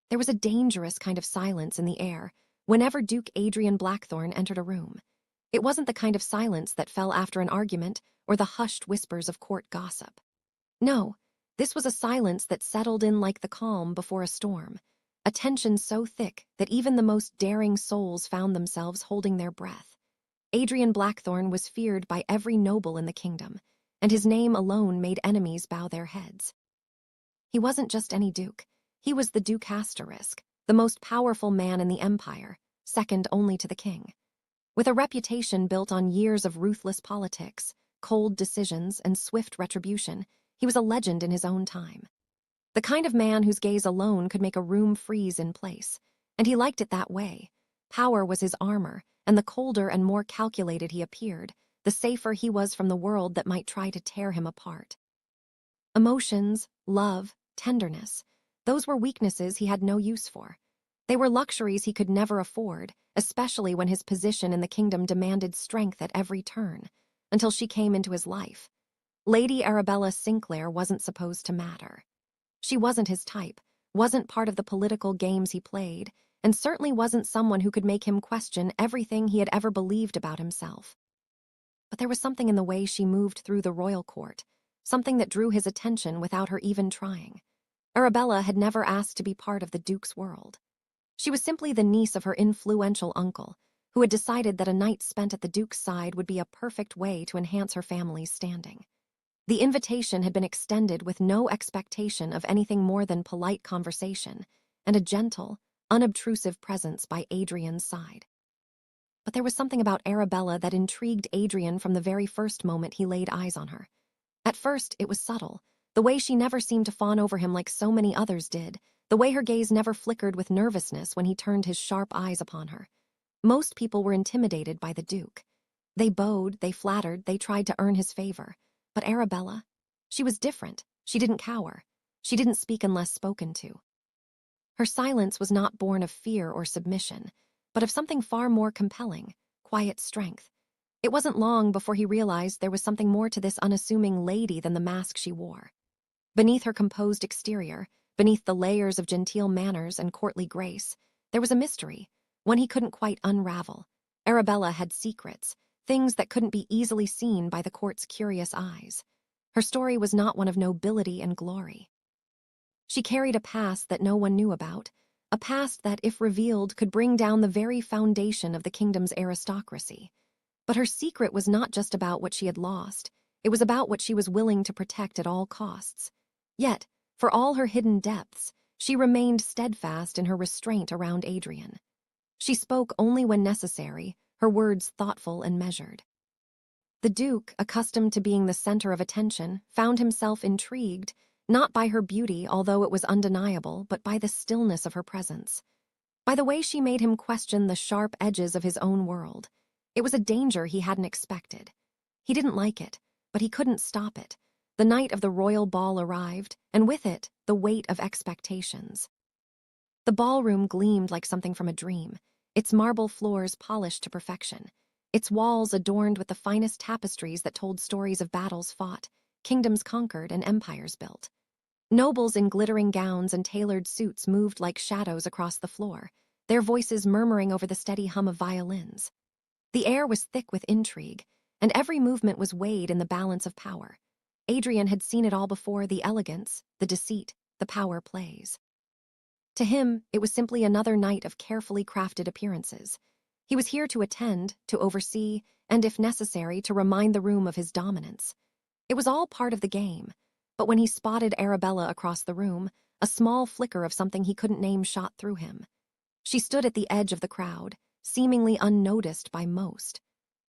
There was a dangerous kind of silence in the air whenever Duke Adrian Blackthorne entered a room. It wasn't the kind of silence that fell after an argument or the hushed whispers of court gossip. No, this was a silence that settled in like the calm before a storm, a tension so thick that even the most daring souls found themselves holding their breath. Adrian Blackthorne was feared by every noble in the kingdom, and his name alone made enemies bow their heads. He wasn't just any duke. He was the Duke Asterisk, the most powerful man in the empire, second only to the king. With a reputation built on years of ruthless politics, cold decisions, and swift retribution, he was a legend in his own time. The kind of man whose gaze alone could make a room freeze in place, and he liked it that way. Power was his armor, and the colder and more calculated he appeared, the safer he was from the world that might try to tear him apart. Emotions, love, tenderness, those were weaknesses he had no use for. They were luxuries he could never afford, especially when his position in the kingdom demanded strength at every turn, until she came into his life. Lady Arabella Sinclair wasn't supposed to matter. She wasn't his type, wasn't part of the political games he played, and certainly wasn't someone who could make him question everything he had ever believed about himself. But there was something in the way she moved through the royal court, something that drew his attention without her even trying. Arabella had never asked to be part of the Duke's world. She was simply the niece of her influential uncle, who had decided that a night spent at the Duke's side would be a perfect way to enhance her family's standing. The invitation had been extended with no expectation of anything more than polite conversation and a gentle, unobtrusive presence by Adrian's side. But there was something about Arabella that intrigued Adrian from the very first moment he laid eyes on her. At first, it was subtle, the way she never seemed to fawn over him like so many others did, the way her gaze never flickered with nervousness when he turned his sharp eyes upon her. Most people were intimidated by the Duke. They bowed, they flattered, they tried to earn his favor. But Arabella, she was different. She didn't cower. She didn't speak unless spoken to. Her silence was not born of fear or submission, but of something far more compelling, quiet strength. It wasn't long before he realized there was something more to this unassuming lady than the mask she wore. Beneath her composed exterior, beneath the layers of genteel manners and courtly grace, there was a mystery, one he couldn't quite unravel. Arabella had secrets, things that couldn't be easily seen by the court's curious eyes. Her story was not one of nobility and glory. She carried a past that no one knew about, a past that, if revealed, could bring down the very foundation of the kingdom's aristocracy. But her secret was not just about what she had lost. It was about what she was willing to protect at all costs. Yet, for all her hidden depths, she remained steadfast in her restraint around Adrian. She spoke only when necessary, her words thoughtful and measured. The Duke, accustomed to being the center of attention, found himself intrigued, not by her beauty, although it was undeniable, but by the stillness of her presence. By the way she made him question the sharp edges of his own world. It was a danger he hadn't expected. He didn't like it, but he couldn't stop it. The night of the royal ball arrived, and with it, the weight of expectations. The ballroom gleamed like something from a dream, its marble floors polished to perfection, its walls adorned with the finest tapestries that told stories of battles fought, kingdoms conquered, and empires built. Nobles in glittering gowns and tailored suits moved like shadows across the floor, their voices murmuring over the steady hum of violins. The air was thick with intrigue, and every movement was weighed in the balance of power. Adrian had seen it all before: the elegance, the deceit, the power plays. To him, it was simply another night of carefully crafted appearances. He was here to attend, to oversee, and if necessary, to remind the room of his dominance. It was all part of the game, but when he spotted Arabella across the room, a small flicker of something he couldn't name shot through him. She stood at the edge of the crowd, seemingly unnoticed by most.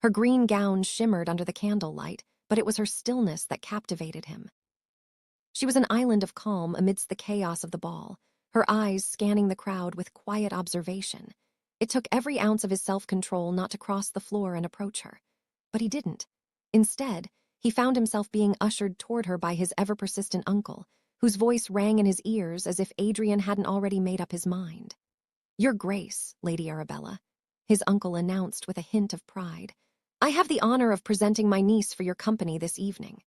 Her green gown shimmered under the candlelight, but it was her stillness that captivated him. She was an island of calm amidst the chaos of the ball, her eyes scanning the crowd with quiet observation. It took every ounce of his self-control not to cross the floor and approach her. But he didn't. Instead, he found himself being ushered toward her by his ever-persistent uncle, whose voice rang in his ears as if Adrian hadn't already made up his mind. "Your Grace, Lady Arabella," his uncle announced with a hint of pride. "I have the honor of presenting my niece for your company this evening."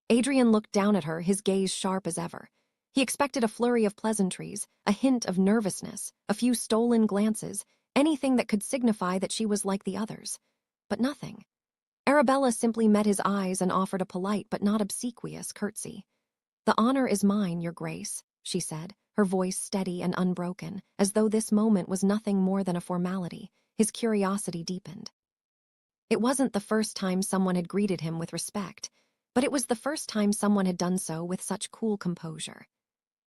Adrian looked down at her, his gaze sharp as ever. He expected a flurry of pleasantries, a hint of nervousness, a few stolen glances, anything that could signify that she was like the others. But nothing. Arabella simply met his eyes and offered a polite but not obsequious curtsy. "The honor is mine, Your Grace," she said, her voice steady and unbroken, as though this moment was nothing more than a formality. His curiosity deepened. It wasn't the first time someone had greeted him with respect, but it was the first time someone had done so with such cool composure.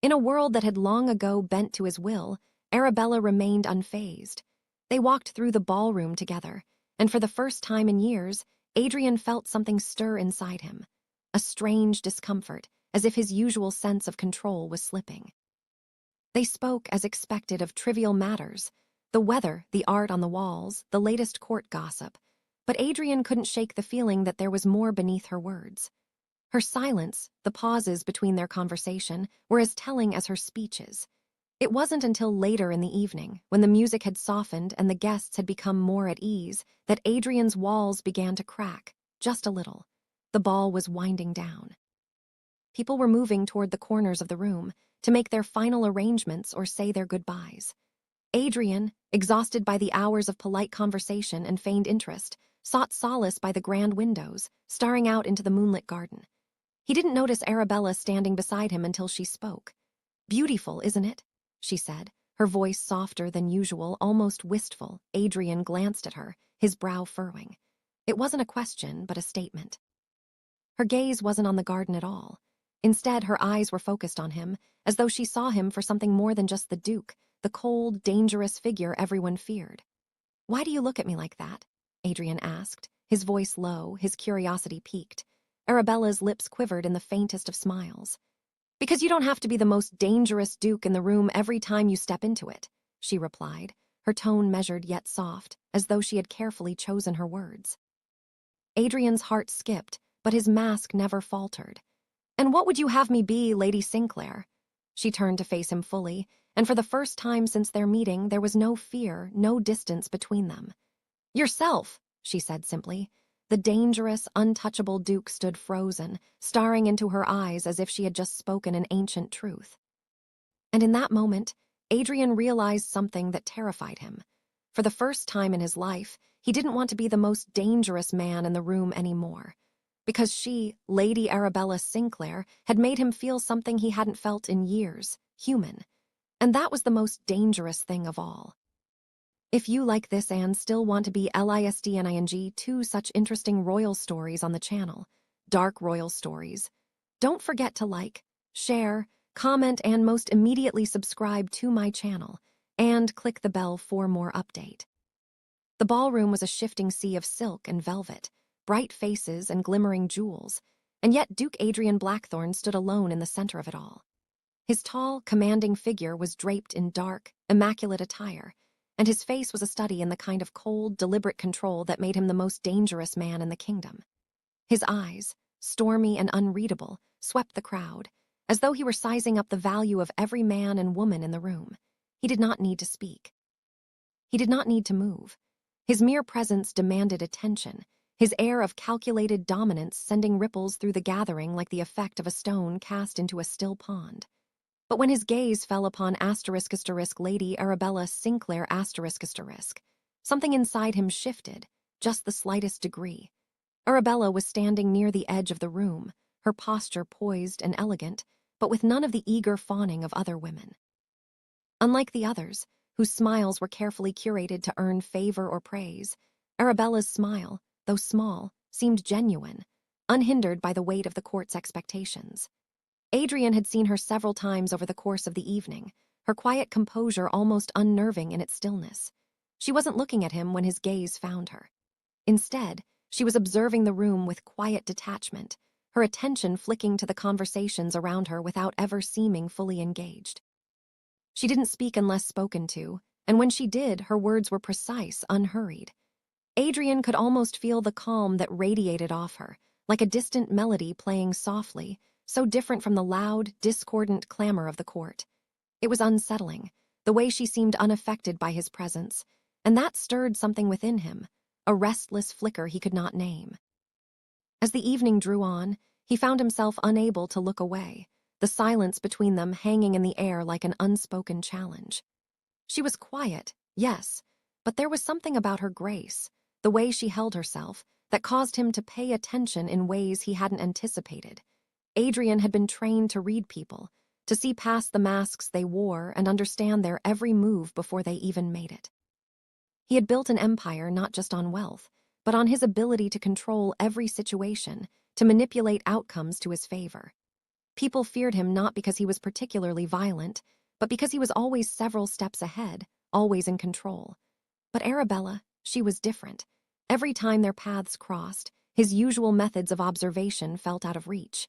In a world that had long ago bent to his will, Arabella remained unfazed. They walked through the ballroom together, and for the first time in years, Adrian felt something stir inside him, a strange discomfort, as if his usual sense of control was slipping. They spoke, as expected, of trivial matters, the weather, the art on the walls, the latest court gossip, but Adrian couldn't shake the feeling that there was more beneath her words. Her silence, the pauses between their conversation, were as telling as her speeches. It wasn't until later in the evening, when the music had softened and the guests had become more at ease, that Adrian's walls began to crack, just a little. The ball was winding down. People were moving toward the corners of the room to make their final arrangements or say their goodbyes. Adrian, exhausted by the hours of polite conversation and feigned interest, sought solace by the grand windows, staring out into the moonlit garden. He didn't notice Arabella standing beside him until she spoke. "Beautiful, isn't it?" she said, her voice softer than usual, almost wistful. Adrian glanced at her, his brow furrowing. It wasn't a question, but a statement. Her gaze wasn't on the garden at all. Instead, her eyes were focused on him, as though she saw him for something more than just the Duke, the cold, dangerous figure everyone feared. "Why do you look at me like that?" Adrian asked, his voice low, his curiosity piqued. Arabella's lips quivered in the faintest of smiles. "Because you don't have to be the most dangerous Duke in the room every time you step into it," she replied, her tone measured yet soft, as though she had carefully chosen her words. Adrian's heart skipped, but his mask never faltered. "And what would you have me be, Lady Sinclair?" She turned to face him fully, and for the first time since their meeting, there was no fear, no distance between them. "Yourself," she said simply. The dangerous, untouchable Duke stood frozen, staring into her eyes as if she had just spoken an ancient truth. And in that moment, Adrian realized something that terrified him. For the first time in his life, he didn't want to be the most dangerous man in the room anymore. Because she, Lady Arabella Sinclair, had made him feel something he hadn't felt in years, human. And that was the most dangerous thing of all. If you, like this and still want to be LISDNING, 2 such interesting royal stories on the channel, dark royal stories, don't forget to like, share, comment, and most immediately subscribe to my channel, and click the bell for more update. The ballroom was a shifting sea of silk and velvet, bright faces and glimmering jewels, and yet Duke Adrian Blackthorne stood alone in the center of it all. His tall, commanding figure was draped in dark, immaculate attire, and his face was a study in the kind of cold, deliberate control that made him the most dangerous man in the kingdom. His eyes, stormy and unreadable, swept the crowd, as though he were sizing up the value of every man and woman in the room. He did not need to speak. He did not need to move. His mere presence demanded attention, his air of calculated dominance sending ripples through the gathering like the effect of a stone cast into a still pond. But when his gaze fell upon Lady Arabella Sinclair something inside him shifted, just the slightest degree. Arabella was standing near the edge of the room, her posture poised and elegant, but with none of the eager fawning of other women. Unlike the others, whose smiles were carefully curated to earn favor or praise, Arabella's smile, though small, seemed genuine, unhindered by the weight of the court's expectations. Adrian had seen her several times over the course of the evening, her quiet composure almost unnerving in its stillness. She wasn't looking at him when his gaze found her. Instead, she was observing the room with quiet detachment, her attention flicking to the conversations around her without ever seeming fully engaged. She didn't speak unless spoken to, and when she did, her words were precise, unhurried. Adrian could almost feel the calm that radiated off her, like a distant melody playing softly, so different from the loud, discordant clamor of the court. It was unsettling, the way she seemed unaffected by his presence, and that stirred something within him, a restless flicker he could not name. As the evening drew on, he found himself unable to look away, the silence between them hanging in the air like an unspoken challenge. She was quiet, yes, but there was something about her grace, the way she held herself, that caused him to pay attention in ways he hadn't anticipated. Adrian had been trained to read people, to see past the masks they wore and understand their every move before they even made it. He had built an empire not just on wealth, but on his ability to control every situation, to manipulate outcomes to his favor. People feared him not because he was particularly violent, but because he was always several steps ahead, always in control. But Arabella, she was different. Every time their paths crossed, his usual methods of observation felt out of reach.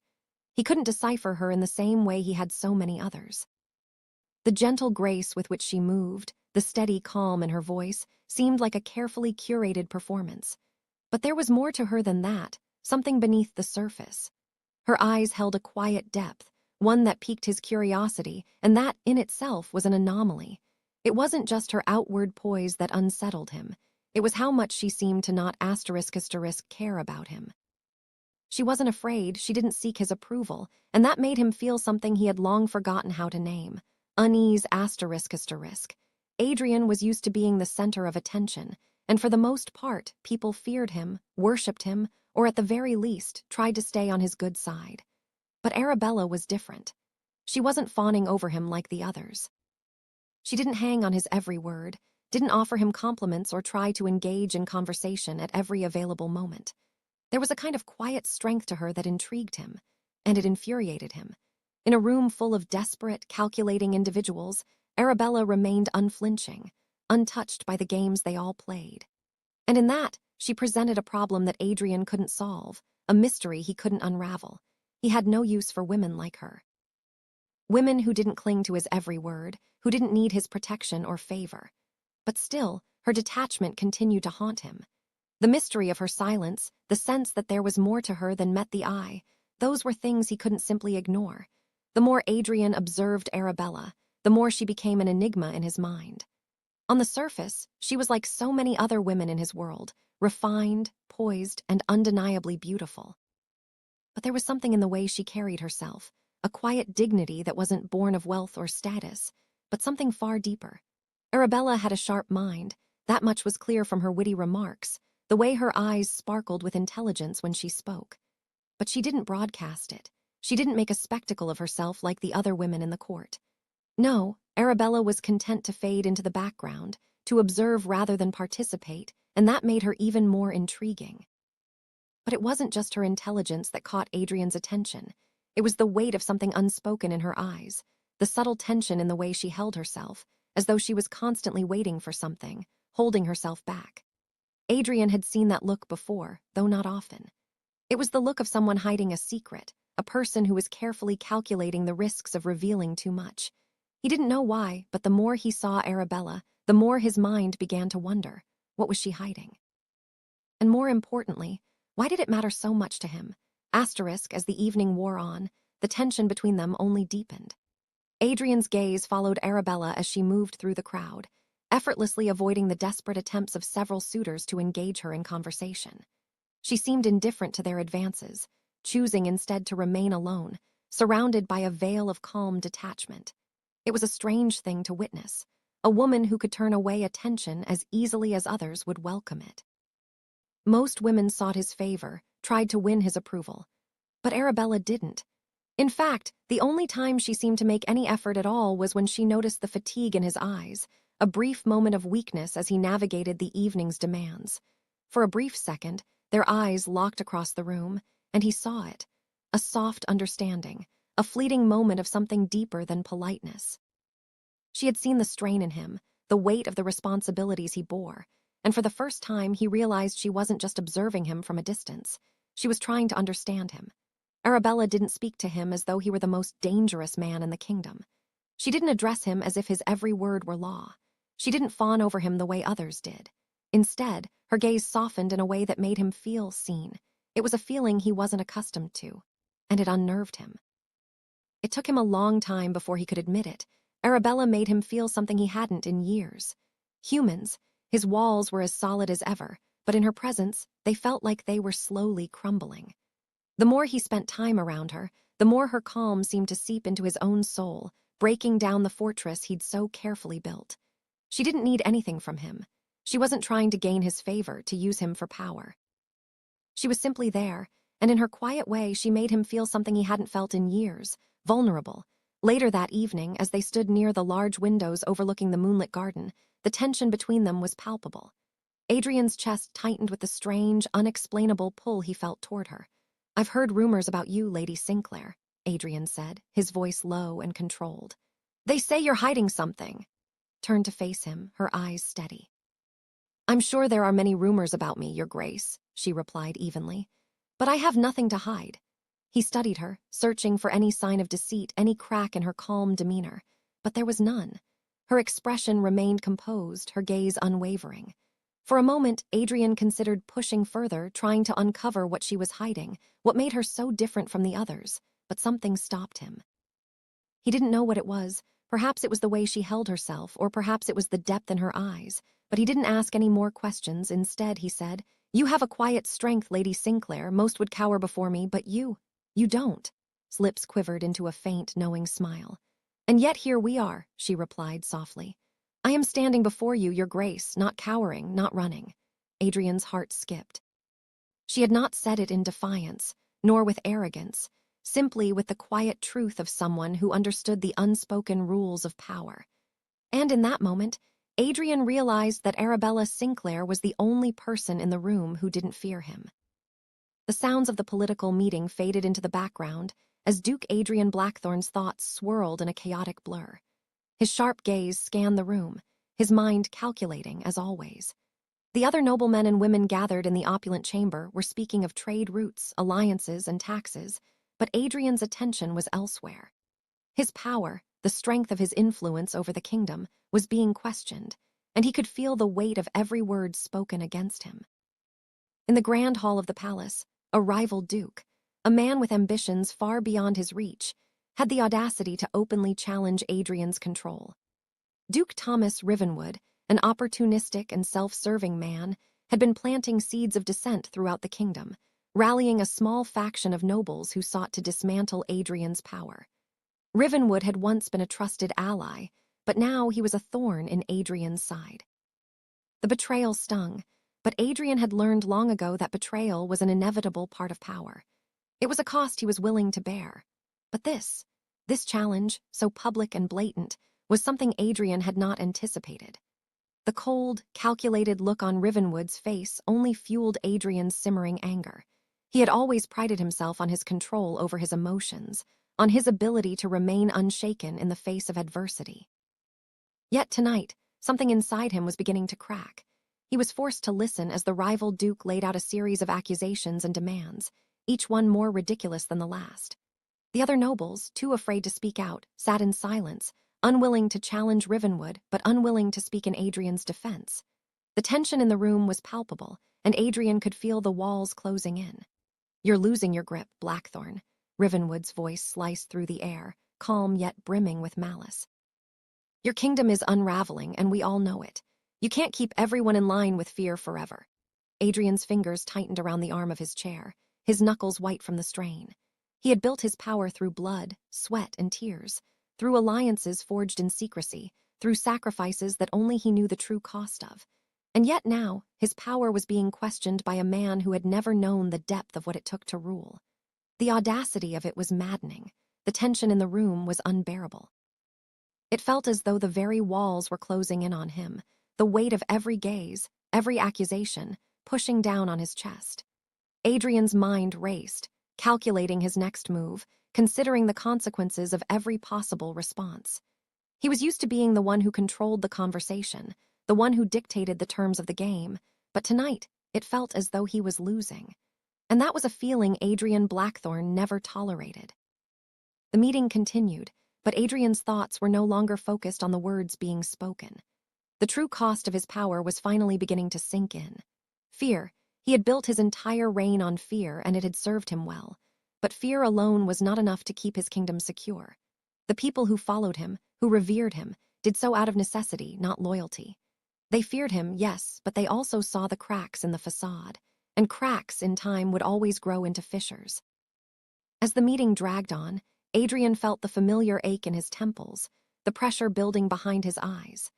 He couldn't decipher her in the same way he had so many others. The gentle grace with which she moved, the steady calm in her voice, seemed like a carefully curated performance. But there was more to her than that, something beneath the surface. Her eyes held a quiet depth, one that piqued his curiosity, and that, in itself, was an anomaly. It wasn't just her outward poise that unsettled him. It was how much she seemed to not care about him. She wasn't afraid, she didn't seek his approval, and that made him feel something he had long forgotten how to name. Unease ***. Adrian was used to being the center of attention, and for the most part, people feared him, worshipped him, or at the very least, tried to stay on his good side. But Arabella was different. She wasn't fawning over him like the others. She didn't hang on his every word, didn't offer him compliments or try to engage in conversation at every available moment. There was a kind of quiet strength to her that intrigued him, and it infuriated him. In a room full of desperate, calculating individuals, Arabella remained unflinching, untouched by the games they all played. And in that, she presented a problem that Adrian couldn't solve, a mystery he couldn't unravel. He had no use for women like her. Women who didn't cling to his every word, who didn't need his protection or favor. But still, her detachment continued to haunt him. The mystery of her silence, the sense that there was more to her than met the eye, those were things he couldn't simply ignore. The more Adrian observed Arabella, the more she became an enigma in his mind. On the surface, she was like so many other women in his world, refined, poised, and undeniably beautiful. But there was something in the way she carried herself, a quiet dignity that wasn't born of wealth or status, but something far deeper. Arabella had a sharp mind, that much was clear from her witty remarks, the way her eyes sparkled with intelligence when she spoke. But she didn't broadcast it. She didn't make a spectacle of herself like the other women in the court. No, Arabella was content to fade into the background, to observe rather than participate, and that made her even more intriguing. But it wasn't just her intelligence that caught Adrian's attention. It was the weight of something unspoken in her eyes, the subtle tension in the way she held herself, as though she was constantly waiting for something, holding herself back. Adrian had seen that look before, though not often. It was the look of someone hiding a secret, a person who was carefully calculating the risks of revealing too much. He didn't know why, but the more he saw Arabella, the more his mind began to wonder, what was she hiding? And more importantly, why did it matter so much to him? As the evening wore on, the tension between them only deepened. Adrian's gaze followed Arabella as she moved through the crowd, effortlessly avoiding the desperate attempts of several suitors to engage her in conversation. She seemed indifferent to their advances, choosing instead to remain alone, surrounded by a veil of calm detachment. It was a strange thing to witness, a woman who could turn away attention as easily as others would welcome it. Most women sought his favor, tried to win his approval. But Arabella didn't. In fact, the only time she seemed to make any effort at all was when she noticed the fatigue in his eyes, a brief moment of weakness as he navigated the evening's demands. For a brief second, their eyes locked across the room, and he saw it. A soft understanding, a fleeting moment of something deeper than politeness. She had seen the strain in him, the weight of the responsibilities he bore, and for the first time he realized she wasn't just observing him from a distance. She was trying to understand him. Arabella didn't speak to him as though he were the most dangerous man in the kingdom. She didn't address him as if his every word were law. She didn't fawn over him the way others did. Instead, her gaze softened in a way that made him feel seen. It was a feeling he wasn't accustomed to, and it unnerved him. It took him a long time before he could admit it. Arabella made him feel something he hadn't in years. Humans, his walls were as solid as ever, but in her presence, they felt like they were slowly crumbling. The more he spent time around her, the more her calm seemed to seep into his own soul, breaking down the fortress he'd so carefully built. She didn't need anything from him. She wasn't trying to gain his favor, to use him for power. She was simply there, and in her quiet way she made him feel something he hadn't felt in years, vulnerable. Later that evening, as they stood near the large windows overlooking the moonlit garden, the tension between them was palpable. Adrian's chest tightened with the strange, unexplainable pull he felt toward her. "I've heard rumors about you, Lady Sinclair," Adrian said, his voice low and controlled. "They say you're hiding something." Turned to face him, her eyes steady. "I'm sure there are many rumors about me, Your Grace," she replied evenly. "But I have nothing to hide." He studied her, searching for any sign of deceit, any crack in her calm demeanor. But there was none. Her expression remained composed, her gaze unwavering. For a moment, Adrian considered pushing further, trying to uncover what she was hiding, what made her so different from the others, but something stopped him. He didn't know what it was. Perhaps it was the way she held herself, or perhaps it was the depth in her eyes. But he didn't ask any more questions. Instead, he said, "You have a quiet strength, Lady Sinclair. Most would cower before me, but you don't." His lips quivered into a faint, knowing smile. "And yet here we are," she replied softly. "I am standing before you, Your Grace, not cowering, not running." Adrian's heart skipped. She had not said it in defiance, nor with arrogance, simply with the quiet truth of someone who understood the unspoken rules of power. And in that moment, Adrian realized that Arabella Sinclair was the only person in the room who didn't fear him. The sounds of the political meeting faded into the background as Duke Adrian Blackthorne's thoughts swirled in a chaotic blur. His sharp gaze scanned the room, his mind calculating as always. The other noblemen and women gathered in the opulent chamber were speaking of trade routes, alliances, and taxes, but Adrian's attention was elsewhere. His power, the strength of his influence over the kingdom, was being questioned, and he could feel the weight of every word spoken against him. In the grand hall of the palace, a rival duke, a man with ambitions far beyond his reach, had the audacity to openly challenge Adrian's control. Duke Thomas Rivenwood, an opportunistic and self-serving man, had been planting seeds of dissent throughout the kingdom, rallying a small faction of nobles who sought to dismantle Adrian's power. Rivenwood had once been a trusted ally, but now he was a thorn in Adrian's side. The betrayal stung, but Adrian had learned long ago that betrayal was an inevitable part of power. It was a cost he was willing to bear. But this challenge, so public and blatant, was something Adrian had not anticipated. The cold, calculated look on Rivenwood's face only fueled Adrian's simmering anger. He had always prided himself on his control over his emotions, on his ability to remain unshaken in the face of adversity. Yet tonight, something inside him was beginning to crack. He was forced to listen as the rival duke laid out a series of accusations and demands, each one more ridiculous than the last. The other nobles, too afraid to speak out, sat in silence, unwilling to challenge Rivenwood, but unwilling to speak in Adrian's defense. The tension in the room was palpable, and Adrian could feel the walls closing in. "You're losing your grip, Blackthorne." Rivenwood's voice sliced through the air, calm yet brimming with malice. "Your kingdom is unraveling, and we all know it. You can't keep everyone in line with fear forever." Adrian's fingers tightened around the arm of his chair, his knuckles white from the strain. He had built his power through blood, sweat, and tears, through alliances forged in secrecy, through sacrifices that only he knew the true cost of. And yet now, his power was being questioned by a man who had never known the depth of what it took to rule. The audacity of it was maddening. The tension in the room was unbearable. It felt as though the very walls were closing in on him, the weight of every gaze, every accusation, pushing down on his chest. Adrian's mind raced, calculating his next move, considering the consequences of every possible response. He was used to being the one who controlled the conversation, the one who dictated the terms of the game, but tonight it felt as though he was losing. And that was a feeling Adrian Blackthorne never tolerated. The meeting continued, but Adrian's thoughts were no longer focused on the words being spoken. The true cost of his power was finally beginning to sink in. Fear. He had built his entire reign on fear, and it had served him well. But fear alone was not enough to keep his kingdom secure. The people who followed him, who revered him, did so out of necessity, not loyalty. They feared him, yes, but they also saw the cracks in the facade, and cracks in time would always grow into fissures. As the meeting dragged on, Adrian felt the familiar ache in his temples, the pressure building behind his eyes.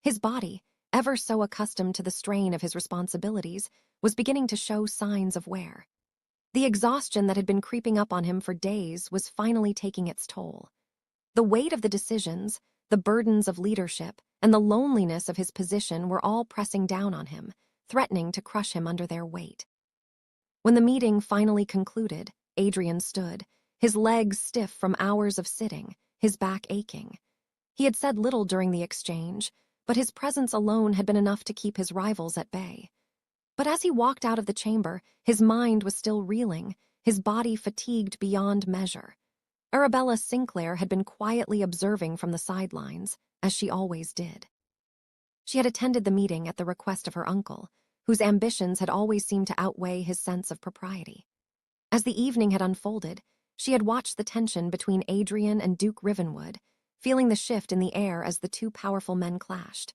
His body, ever so accustomed to the strain of his responsibilities, was beginning to show signs of wear. The exhaustion that had been creeping up on him for days was finally taking its toll. The weight of the decisions, the burdens of leadership, and the loneliness of his position were all pressing down on him, threatening to crush him under their weight. When the meeting finally concluded, Adrian stood, his legs stiff from hours of sitting, his back aching. He had said little during the exchange, but his presence alone had been enough to keep his rivals at bay. But as he walked out of the chamber, his mind was still reeling, his body fatigued beyond measure. Arabella Sinclair had been quietly observing from the sidelines, as she always did. She had attended the meeting at the request of her uncle, whose ambitions had always seemed to outweigh his sense of propriety. As the evening had unfolded, she had watched the tension between Adrian and Duke Rivenwood, feeling the shift in the air as the two powerful men clashed.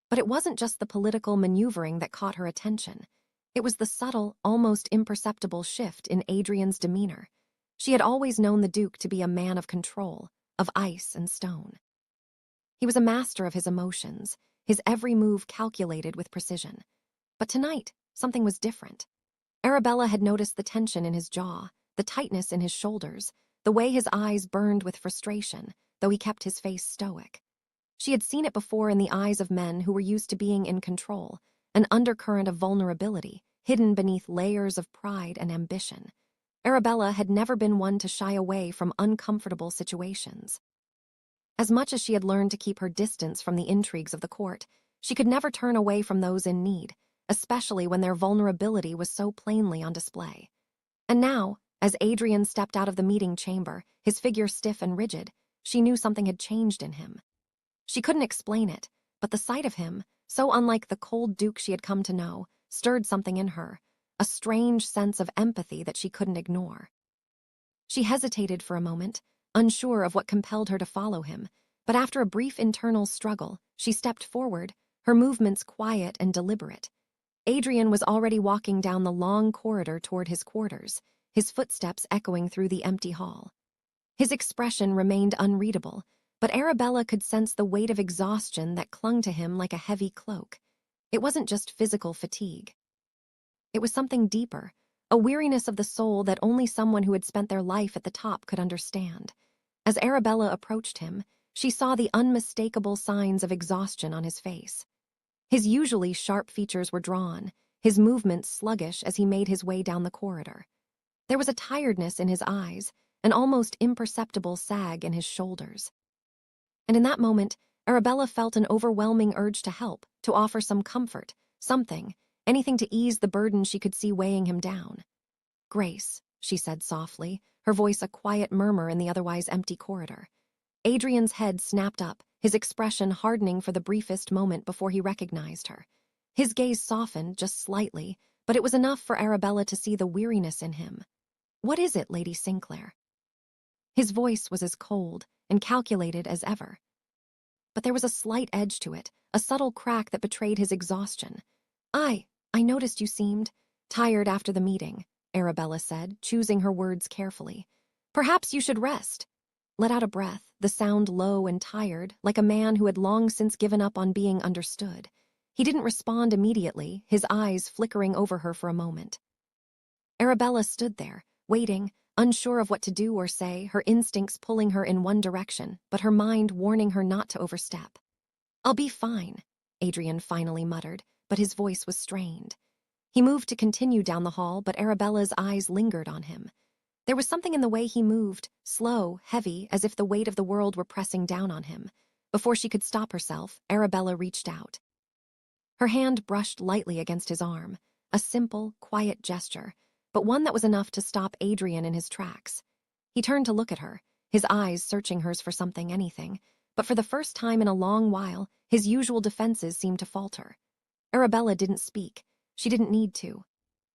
But it wasn't just the political maneuvering that caught her attention. It was the subtle, almost imperceptible shift in Adrian's demeanor. She had always known the Duke to be a man of control, of ice and stone. He was a master of his emotions, his every move calculated with precision. But tonight, something was different. Arabella had noticed the tension in his jaw, the tightness in his shoulders, the way his eyes burned with frustration, though he kept his face stoic. She had seen it before in the eyes of men who were used to being in control, an undercurrent of vulnerability, hidden beneath layers of pride and ambition. Arabella had never been one to shy away from uncomfortable situations. As much as she had learned to keep her distance from the intrigues of the court, she could never turn away from those in need, especially when their vulnerability was so plainly on display. And now, as Adrian stepped out of the meeting chamber, his figure stiff and rigid, she knew something had changed in him. She couldn't explain it, but the sight of him, so unlike the cold Duke she had come to know, stirred something in her, a strange sense of empathy that she couldn't ignore. She hesitated for a moment, unsure of what compelled her to follow him, but after a brief internal struggle, she stepped forward, her movements quiet and deliberate. Adrian was already walking down the long corridor toward his quarters, his footsteps echoing through the empty hall. His expression remained unreadable, but Arabella could sense the weight of exhaustion that clung to him like a heavy cloak. It wasn't just physical fatigue. It was something deeper, a weariness of the soul that only someone who had spent their life at the top could understand. As Arabella approached him, she saw the unmistakable signs of exhaustion on his face. His usually sharp features were drawn, his movements sluggish as he made his way down the corridor. There was a tiredness in his eyes, an almost imperceptible sag in his shoulders. And in that moment, Arabella felt an overwhelming urge to help, to offer some comfort, something, anything to ease the burden she could see weighing him down. "Grace," she said softly, her voice a quiet murmur in the otherwise empty corridor. Adrian's head snapped up, his expression hardening for the briefest moment before he recognized her. His gaze softened just slightly, but it was enough for Arabella to see the weariness in him. "What is it, Lady Sinclair?" His voice was as cold and calculated as ever. But there was a slight edge to it, a subtle crack that betrayed his exhaustion. I noticed you seemed tired after the meeting," Arabella said, choosing her words carefully. "Perhaps you should rest." Let out a breath, the sound low and tired, like a man who had long since given up on being understood. He didn't respond immediately, his eyes flickering over her for a moment. Arabella stood there, waiting, unsure of what to do or say, her instincts pulling her in one direction, but her mind warning her not to overstep. "I'll be fine," Adrian finally muttered, but his voice was strained. He moved to continue down the hall, but Arabella's eyes lingered on him. There was something in the way he moved, slow, heavy, as if the weight of the world were pressing down on him. Before she could stop herself, Arabella reached out. Her hand brushed lightly against his arm, a simple, quiet gesture, but one that was enough to stop Adrian in his tracks. He turned to look at her, his eyes searching hers for something, anything, but for the first time in a long while, his usual defenses seemed to falter. Arabella didn't speak. She didn't need to.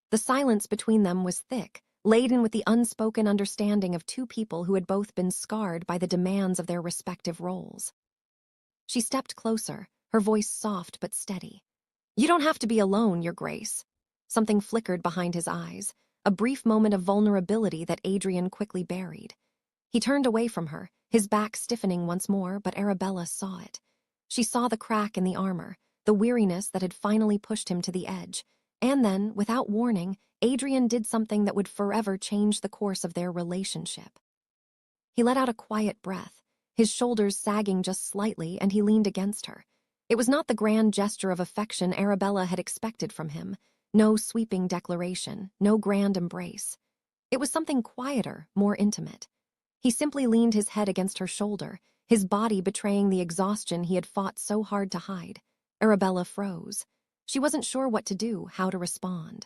The silence between them was thick, laden with the unspoken understanding of two people who had both been scarred by the demands of their respective roles. She stepped closer, her voice soft but steady. "You don't have to be alone, Your Grace." Something flickered behind his eyes, a brief moment of vulnerability that Adrian quickly buried. He turned away from her, his back stiffening once more, but Arabella saw it. She saw the crack in the armor, the weariness that had finally pushed him to the edge. And then, without warning, Adrian did something that would forever change the course of their relationship. He let out a quiet breath, his shoulders sagging just slightly, and he leaned against her. It was not the grand gesture of affection Arabella had expected from him. No sweeping declaration, no grand embrace. It was something quieter, more intimate. He simply leaned his head against her shoulder, his body betraying the exhaustion he had fought so hard to hide. Arabella froze. She wasn't sure what to do, how to respond.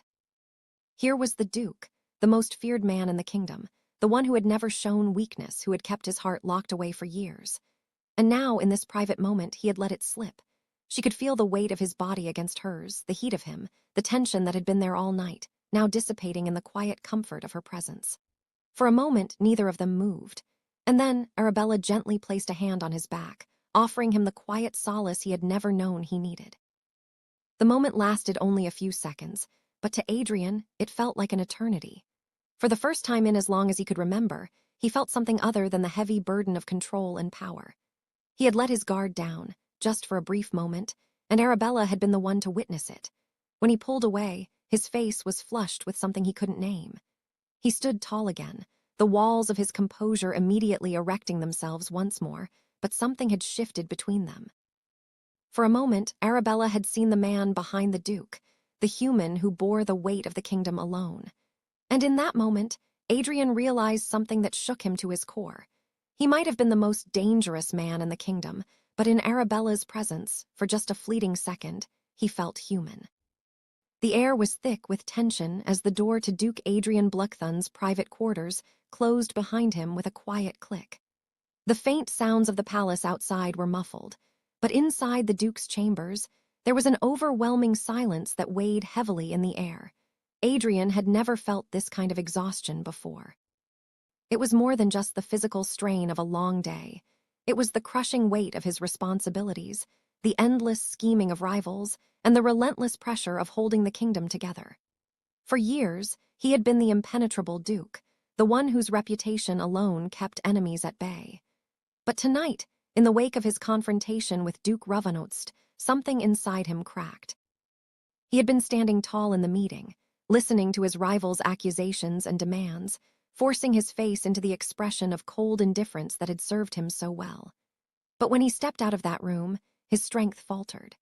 Here was the Duke, the most feared man in the kingdom, the one who had never shown weakness, who had kept his heart locked away for years. And now, in this private moment, he had let it slip. She could feel the weight of his body against hers, the heat of him, the tension that had been there all night, now dissipating in the quiet comfort of her presence. For a moment, neither of them moved. And then, Arabella gently placed a hand on his back, offering him the quiet solace he had never known he needed. The moment lasted only a few seconds, but to Adrian, it felt like an eternity. For the first time in as long as he could remember, he felt something other than the heavy burden of control and power. He had let his guard down, just for a brief moment, and Arabella had been the one to witness it. When he pulled away, his face was flushed with something he couldn't name. He stood tall again, the walls of his composure immediately erecting themselves once more, but something had shifted between them. For a moment, Arabella had seen the man behind the Duke, the human who bore the weight of the kingdom alone. And in that moment, Adrian realized something that shook him to his core. He might have been the most dangerous man in the kingdom, but in Arabella's presence, for just a fleeting second, he felt human. The air was thick with tension as the door to Duke Adrian Blackthorne's private quarters closed behind him with a quiet click. The faint sounds of the palace outside were muffled, but inside the Duke's chambers, there was an overwhelming silence that weighed heavily in the air. Adrian had never felt this kind of exhaustion before. It was more than just the physical strain of a long day. It was the crushing weight of his responsibilities, the endless scheming of rivals, and the relentless pressure of holding the kingdom together. For years, he had been the impenetrable Duke, the one whose reputation alone kept enemies at bay. But tonight, in the wake of his confrontation with Duke Ravanost, something inside him cracked. He had been standing tall in the meeting, listening to his rival's accusations and demands, forcing his face into the expression of cold indifference that had served him so well. But when he stepped out of that room, his strength faltered.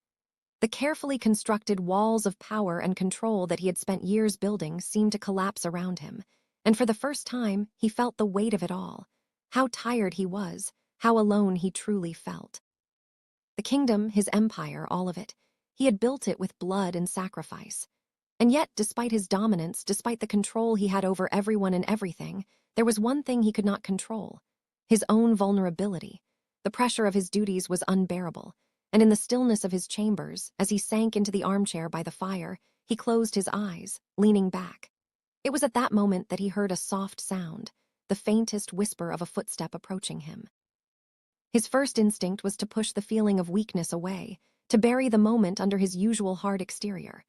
The carefully constructed walls of power and control that he had spent years building seemed to collapse around him, and for the first time, he felt the weight of it all. How tired he was, how alone he truly felt. The kingdom, his empire, all of it, he had built it with blood and sacrifice. And yet, despite his dominance, despite the control he had over everyone and everything, there was one thing he could not control: his own vulnerability. The pressure of his duties was unbearable, and in the stillness of his chambers, as he sank into the armchair by the fire, he closed his eyes, leaning back. It was at that moment that he heard a soft sound, the faintest whisper of a footstep approaching him. His first instinct was to push the feeling of weakness away, to bury the moment under his usual hard exterior.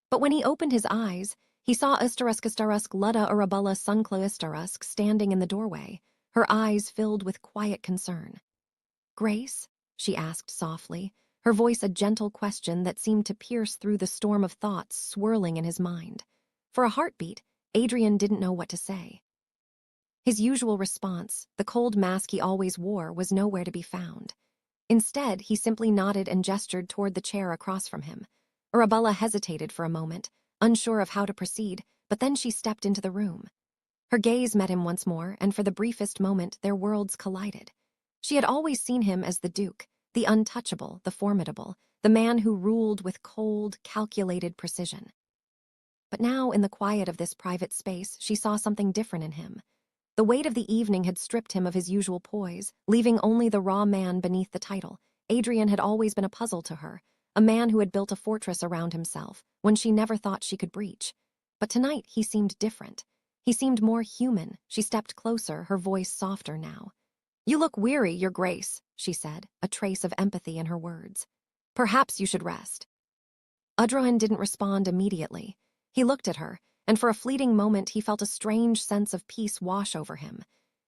But when he opened his eyes, he saw Istarask Ludda Arabella Sinclair standing in the doorway, her eyes filled with quiet concern. "Grace?" she asked softly, her voice a gentle question that seemed to pierce through the storm of thoughts swirling in his mind. For a heartbeat, Adrian didn't know what to say. His usual response, the cold mask he always wore, was nowhere to be found. Instead, he simply nodded and gestured toward the chair across from him. Arabella hesitated for a moment, unsure of how to proceed, but then she stepped into the room. Her gaze met him once more, and for the briefest moment, their worlds collided. She had always seen him as the Duke, the untouchable, the formidable, the man who ruled with cold, calculated precision. But now, in the quiet of this private space, she saw something different in him. The weight of the evening had stripped him of his usual poise, leaving only the raw man beneath the title. Adrian had always been a puzzle to her, a man who had built a fortress around himself, one she never thought she could breach. But tonight he seemed different. He seemed more human. She stepped closer, her voice softer now. "You look weary, Your Grace," she said, a trace of empathy in her words. "Perhaps you should rest." Adrian didn't respond immediately. He looked at her, and for a fleeting moment he felt a strange sense of peace wash over him.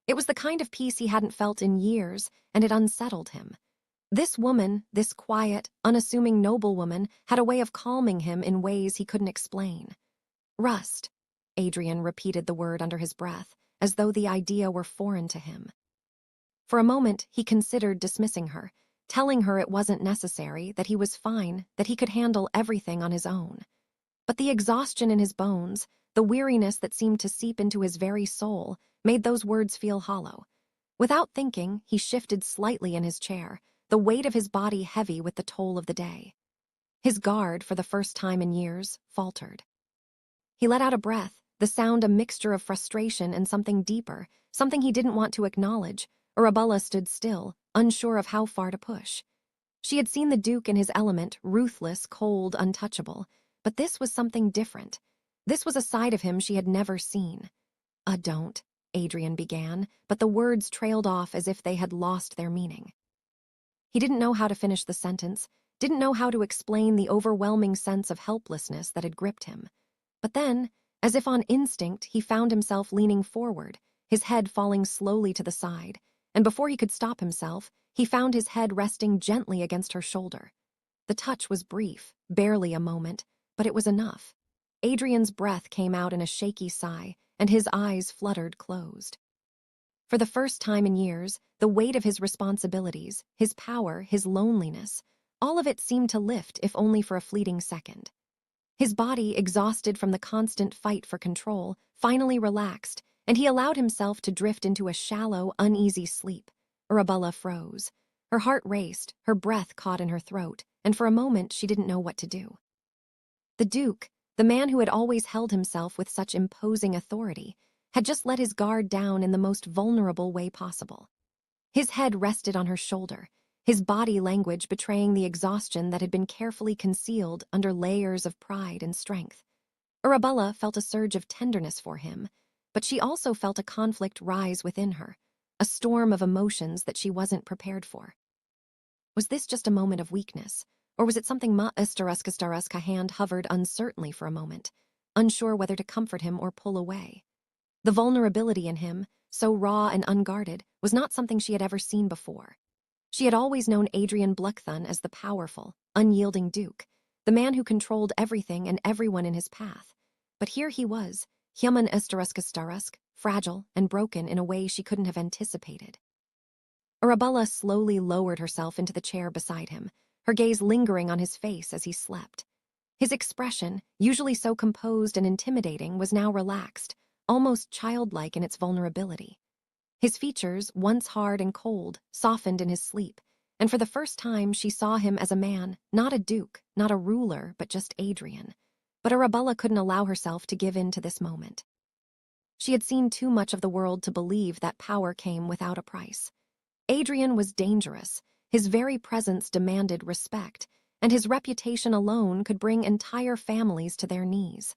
It was the kind of peace he hadn't felt in years, and it unsettled him. This woman, this quiet, unassuming noblewoman, had a way of calming him in ways he couldn't explain. Rust. Adrian repeated the word under his breath, as though the idea were foreign to him. For a moment, he considered dismissing her, telling her it wasn't necessary, that he was fine, that he could handle everything on his own. But the exhaustion in his bones, the weariness that seemed to seep into his very soul, made those words feel hollow. Without thinking, he shifted slightly in his chair, the weight of his body heavy with the toll of the day. His guard, for the first time in years, faltered. He let out a breath, the sound a mixture of frustration and something deeper, something he didn't want to acknowledge. Arabella stood still, unsure of how far to push. She had seen the Duke in his element, ruthless, cold, untouchable, but this was something different. This was a side of him she had never seen. Don't," Adrian began, but the words trailed off as if they had lost their meaning. He didn't know how to finish the sentence, didn't know how to explain the overwhelming sense of helplessness that had gripped him. But then, as if on instinct, he found himself leaning forward, his head falling slowly to the side, and before he could stop himself, he found his head resting gently against her shoulder. The touch was brief, barely a moment, but it was enough. Adrian's breath came out in a shaky sigh, and his eyes fluttered closed. For the first time in years, the weight of his responsibilities, his power, his loneliness, all of it seemed to lift, if only for a fleeting second. His body, exhausted from the constant fight for control, finally relaxed, and he allowed himself to drift into a shallow, uneasy sleep. Arabella froze. Her heart raced, her breath caught in her throat, and for a moment she didn't know what to do. The Duke, the man who had always held himself with such imposing authority, had just let his guard down in the most vulnerable way possible. His head rested on her shoulder, his body language betraying the exhaustion that had been carefully concealed under layers of pride and strength. Arabella felt a surge of tenderness for him, but she also felt a conflict rise within her, a storm of emotions that she wasn't prepared for. Was this just a moment of weakness, or was it something Her hand hovered uncertainly for a moment, unsure whether to comfort him or pull away? The vulnerability in him, so raw and unguarded, was not something she had ever seen before. She had always known Adrian Blackthorne as the powerful, unyielding Duke, the man who controlled everything and everyone in his path. But here he was, human fragile and broken in a way she couldn't have anticipated. Arabella slowly lowered herself into the chair beside him, her gaze lingering on his face as he slept. His expression, usually so composed and intimidating, was now relaxed, almost childlike in its vulnerability. His features, once hard and cold, softened in his sleep, and for the first time she saw him as a man, not a duke, not a ruler, but just Adrian. But Arabella couldn't allow herself to give in to this moment. She had seen too much of the world to believe that power came without a price. Adrian was dangerous, his very presence demanded respect, and his reputation alone could bring entire families to their knees.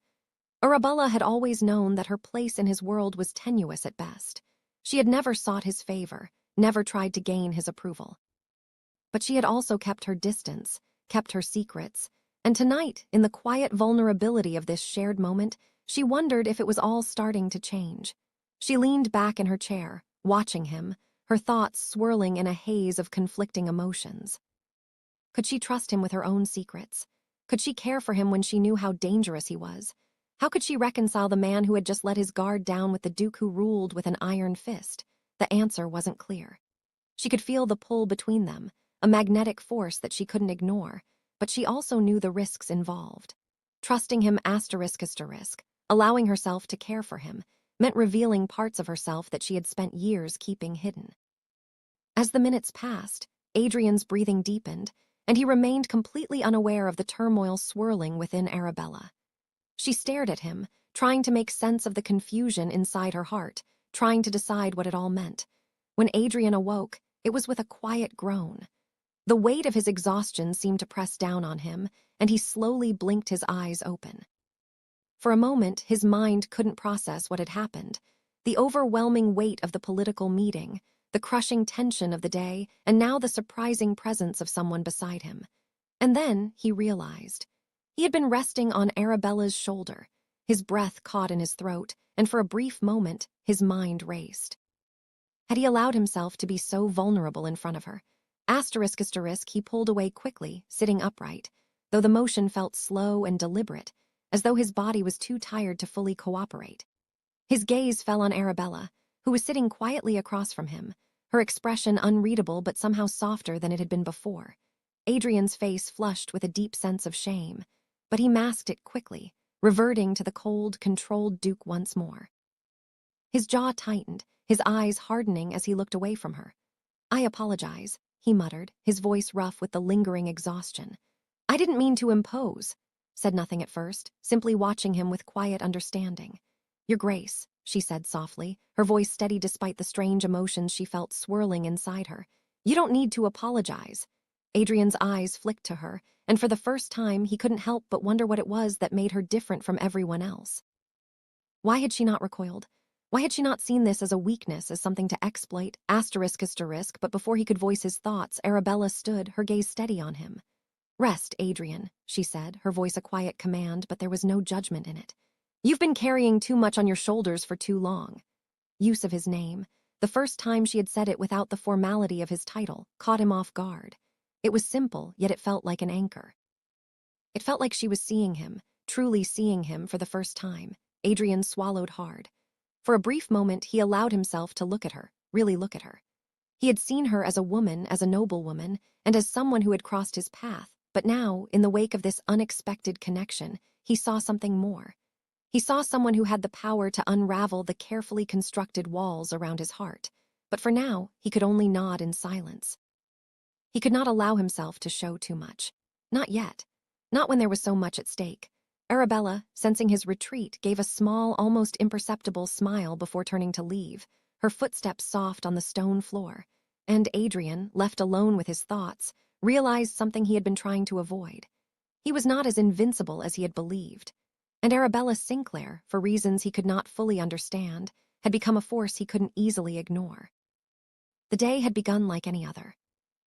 Arabella had always known that her place in his world was tenuous at best. She had never sought his favor, never tried to gain his approval. But she had also kept her distance, kept her secrets, and tonight, in the quiet vulnerability of this shared moment, she wondered if it was all starting to change. She leaned back in her chair, watching him, her thoughts swirling in a haze of conflicting emotions. Could she trust him with her own secrets? Could she care for him when she knew how dangerous he was? How could she reconcile the man who had just let his guard down with the Duke who ruled with an iron fist? The answer wasn't clear. She could feel the pull between them, a magnetic force that she couldn't ignore, but she also knew the risks involved. Trusting him allowing herself to care for him, meant revealing parts of herself that she had spent years keeping hidden. As the minutes passed, Adrian's breathing deepened, and he remained completely unaware of the turmoil swirling within Arabella. She stared at him, trying to make sense of the confusion inside her heart, trying to decide what it all meant. When Adrian awoke, it was with a quiet groan. The weight of his exhaustion seemed to press down on him, and he slowly blinked his eyes open. For a moment, his mind couldn't process what had happened. The overwhelming weight of the political meeting, the crushing tension of the day, and now the surprising presence of someone beside him. And then he realized. He had been resting on Arabella's shoulder, His breath caught in his throat, and for a brief moment, his mind raced. Had he allowed himself to be so vulnerable in front of her? Asterisk, he pulled away quickly, sitting upright, though the motion felt slow and deliberate, as though his body was too tired to fully cooperate. His gaze fell on Arabella, who was sitting quietly across from him, her expression unreadable but somehow softer than it had been before. Adrian's face flushed with a deep sense of shame, but he masked it quickly, reverting to the cold, controlled Duke once more. His jaw tightened, his eyes hardening as he looked away from her. "I apologize," he muttered, his voice rough with the lingering exhaustion. "I didn't mean to impose," said nothing at first, simply watching him with quiet understanding. "Your Grace," she said softly, her voice steady despite the strange emotions she felt swirling inside her. "You don't need to apologize." Adrian's eyes flicked to her, and for the first time he couldn't help but wonder what it was that made her different from everyone else. Why had she not recoiled? Why had she not seen this as a weakness, as something to exploit, asterisk, but before he could voice his thoughts, Arabella stood, her gaze steady on him. "Rest, Adrian," she said, her voice a quiet command, but there was no judgment in it. "You've been carrying too much on your shoulders for too long." Use of his name, the first time she had said it without the formality of his title, caught him off guard. It was simple, yet it felt like an anchor. It felt like she was seeing him, truly seeing him for the first time. Adrian swallowed hard. For a brief moment, he allowed himself to look at her, really look at her. He had seen her as a woman, as a noblewoman, and as someone who had crossed his path, but now, in the wake of this unexpected connection, he saw something more. He saw someone who had the power to unravel the carefully constructed walls around his heart, but for now, he could only nod in silence. He could not allow himself to show too much. Not yet. Not when there was so much at stake. Arabella, sensing his retreat, gave a small, almost imperceptible smile before turning to leave, her footsteps soft on the stone floor, and Adrian, left alone with his thoughts, realized something he had been trying to avoid. He was not as invincible as he had believed, and Arabella Sinclair, for reasons he could not fully understand, had become a force he couldn't easily ignore. The day had begun like any other.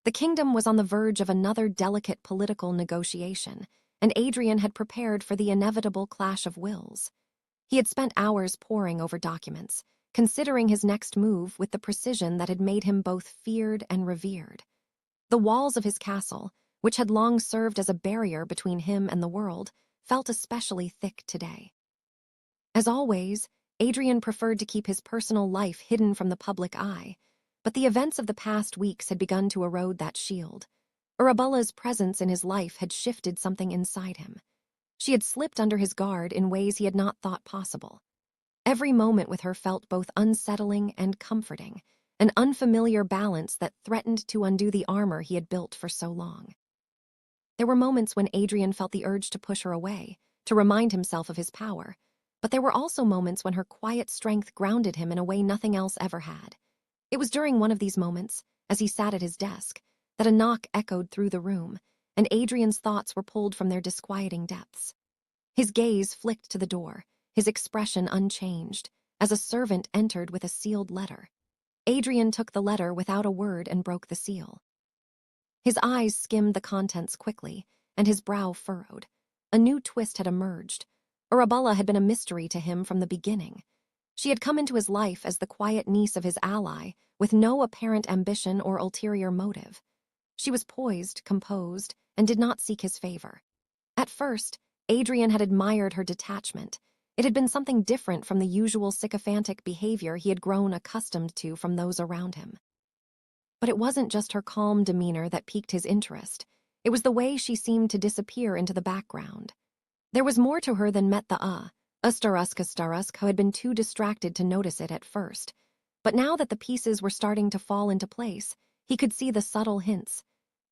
The kingdom was on the verge of another delicate political negotiation, and Adrian had prepared for the inevitable clash of wills. He had spent hours poring over documents, considering his next move with the precision that had made him both feared and revered. The walls of his castle, which had long served as a barrier between him and the world, felt especially thick today. As always, Adrian preferred to keep his personal life hidden from the public eye, but the events of the past weeks had begun to erode that shield. Arabella's presence in his life had shifted something inside him. She had slipped under his guard in ways he had not thought possible. Every moment with her felt both unsettling and comforting, an unfamiliar balance that threatened to undo the armor he had built for so long. There were moments when Adrian felt the urge to push her away, to remind himself of his power, but there were also moments when her quiet strength grounded him in a way nothing else ever had. It was during one of these moments, as he sat at his desk, that a knock echoed through the room, and Adrian's thoughts were pulled from their disquieting depths. His gaze flicked to the door, his expression unchanged, as a servant entered with a sealed letter. Adrian took the letter without a word and broke the seal. His eyes skimmed the contents quickly, and his brow furrowed. A new twist had emerged. Arabella had been a mystery to him from the beginning. She had come into his life as the quiet niece of his ally, with no apparent ambition or ulterior motive. She was poised, composed, and did not seek his favor. At first, Adrian had admired her detachment. It had been something different from the usual sycophantic behavior he had grown accustomed to from those around him. But it wasn't just her calm demeanor that piqued his interest. It was the way she seemed to disappear into the background. There was more to her than met the Ustarusk, who had been too distracted to notice it at first. But now that the pieces were starting to fall into place, he could see the subtle hints,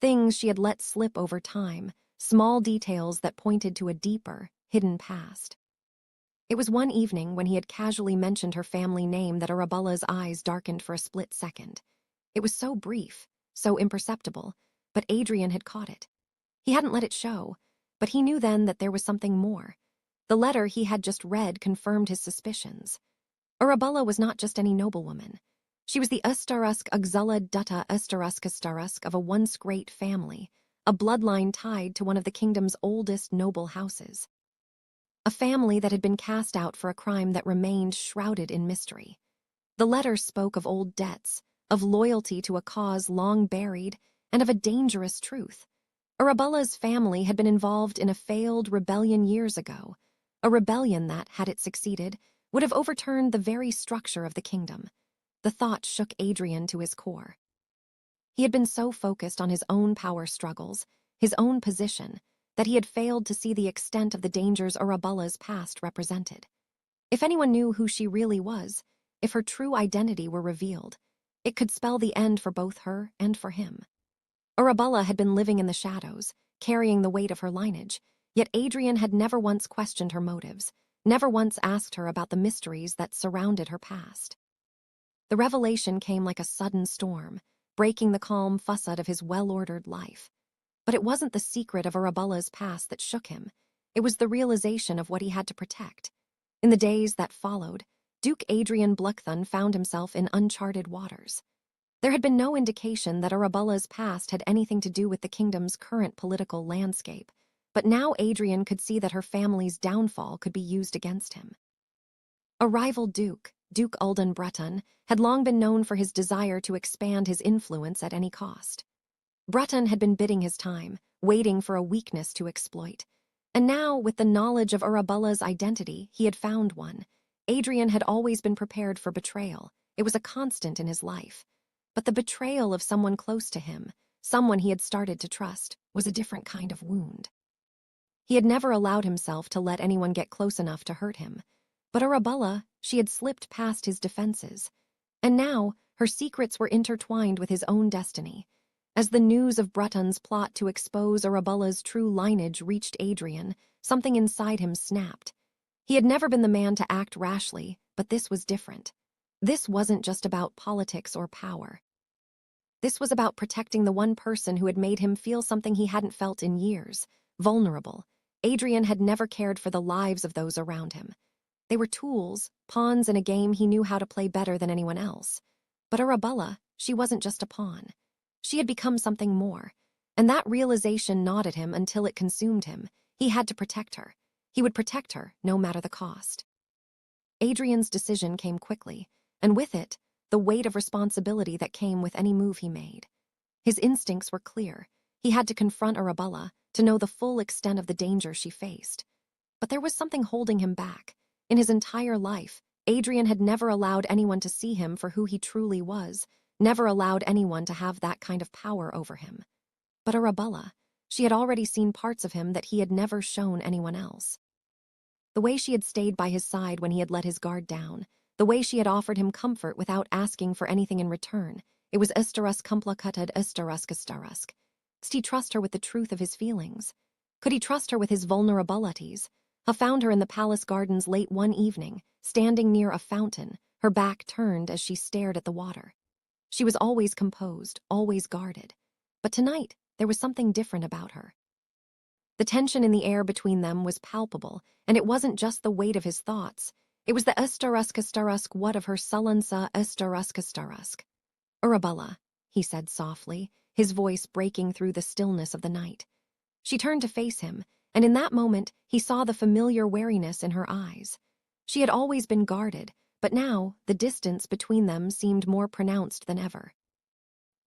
things she had let slip over time, small details that pointed to a deeper, hidden past. It was one evening when he had casually mentioned her family name that Arabella's eyes darkened for a split second. It was so brief, so imperceptible, but Adrian had caught it. He hadn't let it show, but he knew then that there was something more. The letter he had just read confirmed his suspicions. Arabella was not just any noblewoman. She was the Ustarusk Uxulla Dutta Ustarusk of a once great family, a bloodline tied to one of the kingdom's oldest noble houses. a family that had been cast out for a crime that remained shrouded in mystery. The letter spoke of old debts, of loyalty to a cause long buried, and of a dangerous truth. Arabella's family had been involved in a failed rebellion years ago, a rebellion that, had it succeeded, would have overturned the very structure of the kingdom. The thought shook Adrian to his core. He had been so focused on his own power struggles, his own position, that he had failed to see the extent of the dangers Arabella's past represented. If anyone knew who she really was, if her true identity were revealed, it could spell the end for both her and for him. Arabella had been living in the shadows, carrying the weight of her lineage, yet Adrian had never once questioned her motives, never once asked her about the mysteries that surrounded her past. The revelation came like a sudden storm, breaking the calm facade of his well-ordered life. But it wasn't the secret of Arabella's past that shook him. It was the realization of what he had to protect. In the days that followed, Duke Adrian Blackthorne found himself in uncharted waters. There had been no indication that Arabella's past had anything to do with the kingdom's current political landscape, but now Adrian could see that her family's downfall could be used against him. A rival duke, Duke Alden Breton, had long been known for his desire to expand his influence at any cost. Breton had been biding his time, waiting for a weakness to exploit. And now, with the knowledge of Arabella's identity, he had found one. Adrian had always been prepared for betrayal. It was a constant in his life. But the betrayal of someone close to him, someone he had started to trust, was a different kind of wound. He had never allowed himself to let anyone get close enough to hurt him. But Arabella, she had slipped past his defenses. And now, her secrets were intertwined with his own destiny. As the news of Breton's plot to expose Arabella's true lineage reached Adrian, something inside him snapped. He had never been the man to act rashly, but this was different. This wasn't just about politics or power. This was about protecting the one person who had made him feel something he hadn't felt in years, vulnerable. Adrian had never cared for the lives of those around him. They were tools, pawns in a game he knew how to play better than anyone else. But Arabella, she wasn't just a pawn. She had become something more, and that realization gnawed at him until it consumed him. He had to protect her. He would protect her, no matter the cost. Adrian's decision came quickly, and with it, the weight of responsibility that came with any move he made. His instincts were clear. He had to confront Arabella, to know the full extent of the danger she faced. But there was something holding him back. In his entire life, Adrian had never allowed anyone to see him for who he truly was, never allowed anyone to have that kind of power over him. But Arabella, she had already seen parts of him that he had never shown anyone else. The way she had stayed by his side when he had let his guard down, the way she had offered him comfort without asking for anything in return, it was Istarusk complicated Istarusk. Could he trust her with the truth of his feelings? Could he trust her with his vulnerabilities? I found her in the palace gardens late one evening, standing near a fountain, her back turned as she stared at the water. She was always composed, always guarded. But tonight, there was something different about her. The tension in the air between them was palpable, and it wasn't just the weight of his thoughts. It was the Istarusk what of her sullensa Istarusk. Arabella, he said softly, his voice breaking through the stillness of the night. She turned to face him, and in that moment, he saw the familiar wariness in her eyes. She had always been guarded, but now, the distance between them seemed more pronounced than ever.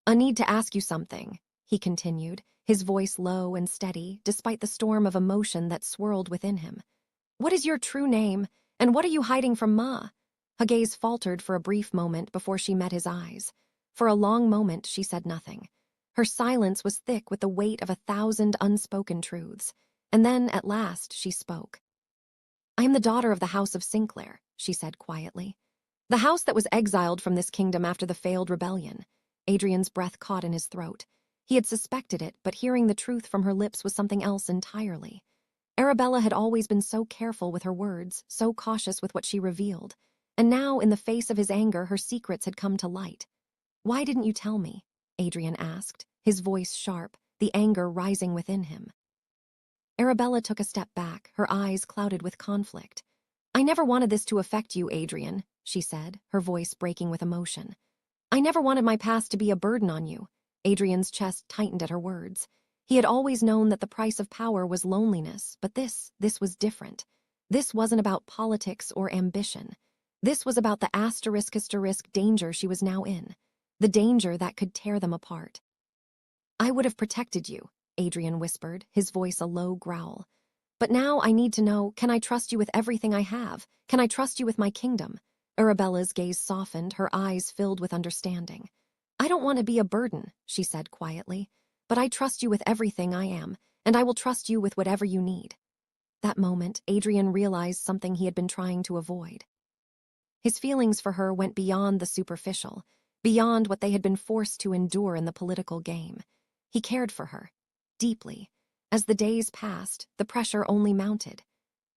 "I need to ask you something," he continued, his voice low and steady, despite the storm of emotion that swirled within him. "What is your true name, and what are you hiding from Ma?" Her gaze faltered for a brief moment before she met his eyes. For a long moment, she said nothing. Her silence was thick with the weight of 1,000 unspoken truths. And then, at last, she spoke. "I am the daughter of the House of Sinclair," she said quietly. "The house that was exiled from this kingdom after the failed rebellion." Adrian's breath caught in his throat. He had suspected it, but hearing the truth from her lips was something else entirely. Arabella had always been so careful with her words, so cautious with what she revealed. And now, in the face of his anger, her secrets had come to light. "Why didn't you tell me?" Adrian asked, his voice sharp, the anger rising within him. Arabella took a step back, her eyes clouded with conflict. "I never wanted this to affect you, Adrian," she said, her voice breaking with emotion. "I never wanted my past to be a burden on you." Adrian's chest tightened at her words. He had always known that the price of power was loneliness, but this was different. This wasn't about politics or ambition. This was about the asterisk danger she was now in, the danger that could tear them apart. "I would have protected you," Adrian whispered, his voice a low growl. "But now I need to know, can I trust you with everything I have? Can I trust you with my kingdom?" Arabella's gaze softened, her eyes filled with understanding. "I don't want to be a burden," she said quietly, "but I trust you with everything I am, and I will trust you with whatever you need." That moment, Adrian realized something he had been trying to avoid. His feelings for her went beyond the superficial, beyond what they had been forced to endure in the political game. He cared for her, deeply. As the days passed, the pressure only mounted.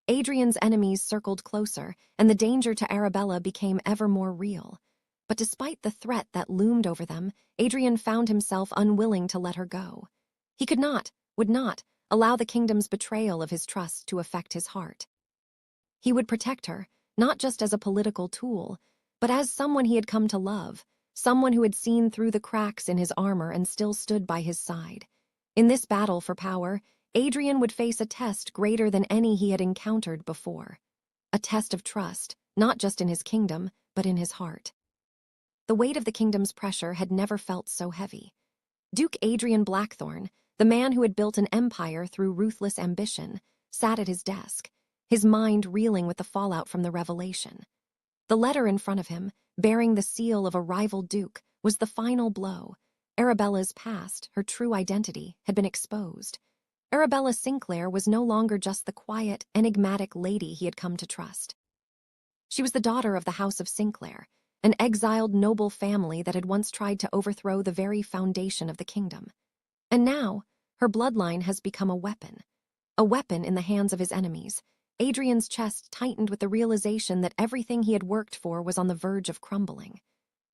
Adrian's enemies circled closer, and the danger to Arabella became ever more real. But despite the threat that loomed over them, Adrian found himself unwilling to let her go. He could not, would not, allow the kingdom's betrayal of his trust to affect his heart. He would protect her, not just as a political tool, but as someone he had come to love, someone who had seen through the cracks in his armor and still stood by his side. In this battle for power, Adrian would face a test greater than any he had encountered before. A test of trust, not just in his kingdom, but in his heart. The weight of the kingdom's pressure had never felt so heavy. Duke Adrian Blackthorne, the man who had built an empire through ruthless ambition, sat at his desk, his mind reeling with the fallout from the revelation. The letter in front of him, bearing the seal of a rival duke, was the final blow. Arabella's past, her true identity, had been exposed. Arabella Sinclair was no longer just the quiet, enigmatic lady he had come to trust. She was the daughter of the House of Sinclair, an exiled noble family that had once tried to overthrow the very foundation of the kingdom. And now, her bloodline has become a weapon in the hands of his enemies. Adrian's chest tightened with the realization that everything he had worked for was on the verge of crumbling.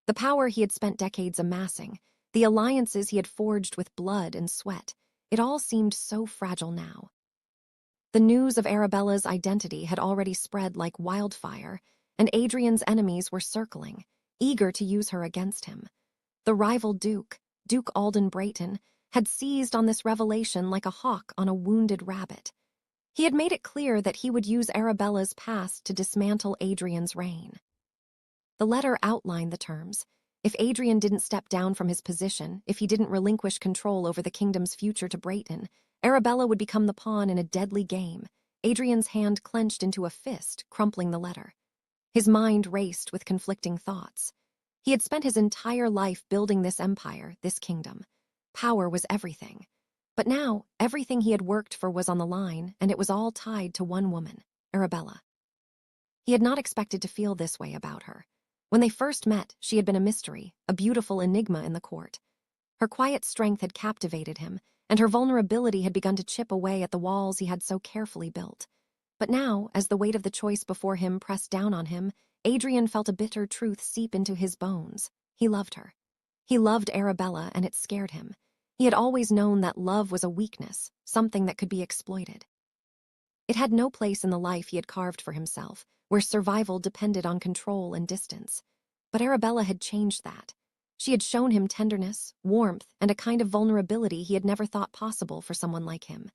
The power he had spent decades amassing, the alliances he had forged with blood and sweat, it all seemed so fragile now. The news of Arabella's identity had already spread like wildfire, and Adrian's enemies were circling, eager to use her against him. The rival Duke, Duke Alden Brayton, had seized on this revelation like a hawk on a wounded rabbit. He had made it clear that he would use Arabella's past to dismantle Adrian's reign. The letter outlined the terms. If Adrian didn't step down from his position, if he didn't relinquish control over the kingdom's future to Brayton, Arabella would become the pawn in a deadly game. Adrian's hand clenched into a fist, crumpling the letter. His mind raced with conflicting thoughts. He had spent his entire life building this empire, this kingdom. Power was everything. But now, everything he had worked for was on the line, and it was all tied to one woman, Arabella. He had not expected to feel this way about her. When they first met, she had been a mystery, a beautiful enigma in the court. Her quiet strength had captivated him, and her vulnerability had begun to chip away at the walls he had so carefully built. But now, as the weight of the choice before him pressed down on him, Adrian felt a bitter truth seep into his bones. He loved her. He loved Arabella, and it scared him. He had always known that love was a weakness, something that could be exploited. It had no place in the life he had carved for himself, where survival depended on control and distance. But Arabella had changed that. She had shown him tenderness, warmth, and a kind of vulnerability he had never thought possible for someone like him.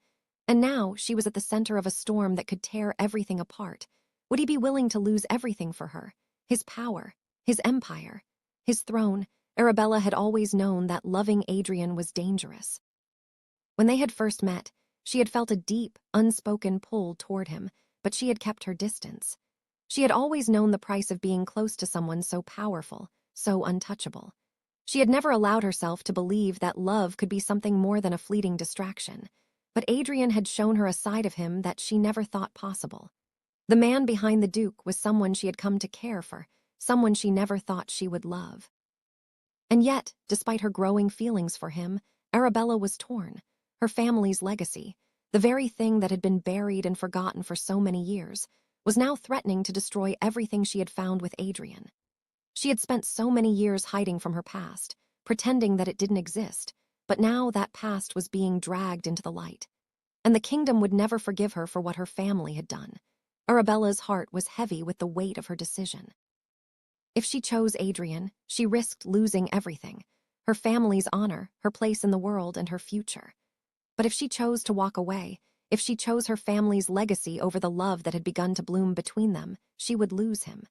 And now she was at the center of a storm that could tear everything apart. Would he be willing to lose everything for her? His power, his empire, his throne. Arabella had always known that loving Adrian was dangerous. When they had first met, she had felt a deep, unspoken pull toward him, but she had kept her distance. She had always known the price of being close to someone so powerful, so untouchable. She had never allowed herself to believe that love could be something more than a fleeting distraction. But Adrian had shown her a side of him that she never thought possible. The man behind the Duke was someone she had come to care for, someone she never thought she would love. And yet, despite her growing feelings for him, Arabella was torn. Her family's legacy, the very thing that had been buried and forgotten for so many years, was now threatening to destroy everything she had found with Adrian. She had spent so many years hiding from her past, pretending that it didn't exist, but now that past was being dragged into the light. And the kingdom would never forgive her for what her family had done. Arabella's heart was heavy with the weight of her decision. If she chose Adrian, she risked losing everything: her family's honor, her place in the world, and her future. But if she chose to walk away, If she chose her family's legacy over the love that had begun to bloom between them, she would lose him.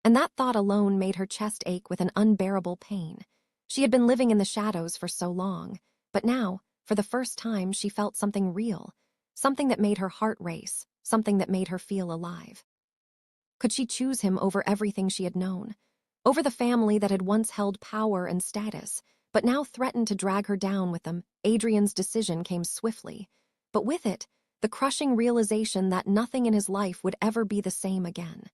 And that thought alone made her chest ache with an unbearable pain. She had been living in the shadows for so long, but now, for the first time, she felt something real, something that made her heart race, something that made her feel alive. Could she choose him over everything she had known? Over the family that had once held power and status, but now threatened to drag her down with them? Adrian's decision came swiftly, but with it, the crushing realization that nothing in his life would ever be the same again.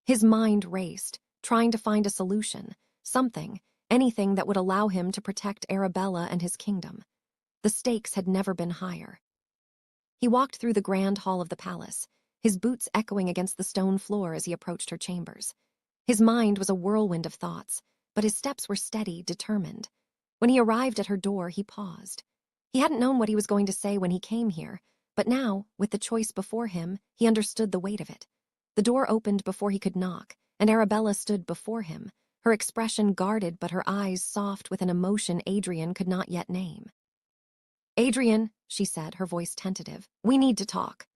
His mind raced, trying to find a solution, something, anything that would allow him to protect Arabella and his kingdom. The stakes had never been higher. He walked through the grand hall of the palace, his boots echoing against the stone floor as he approached her chambers. His mind was a whirlwind of thoughts, but his steps were steady, determined. When he arrived at her door, he paused. He hadn't known what he was going to say when he came here, but now, with the choice before him, he understood the weight of it. The door opened before he could knock, and Arabella stood before him, her expression guarded but her eyes soft with an emotion Adrian could not yet name. "Adrian," she said, her voice tentative, "we need to talk."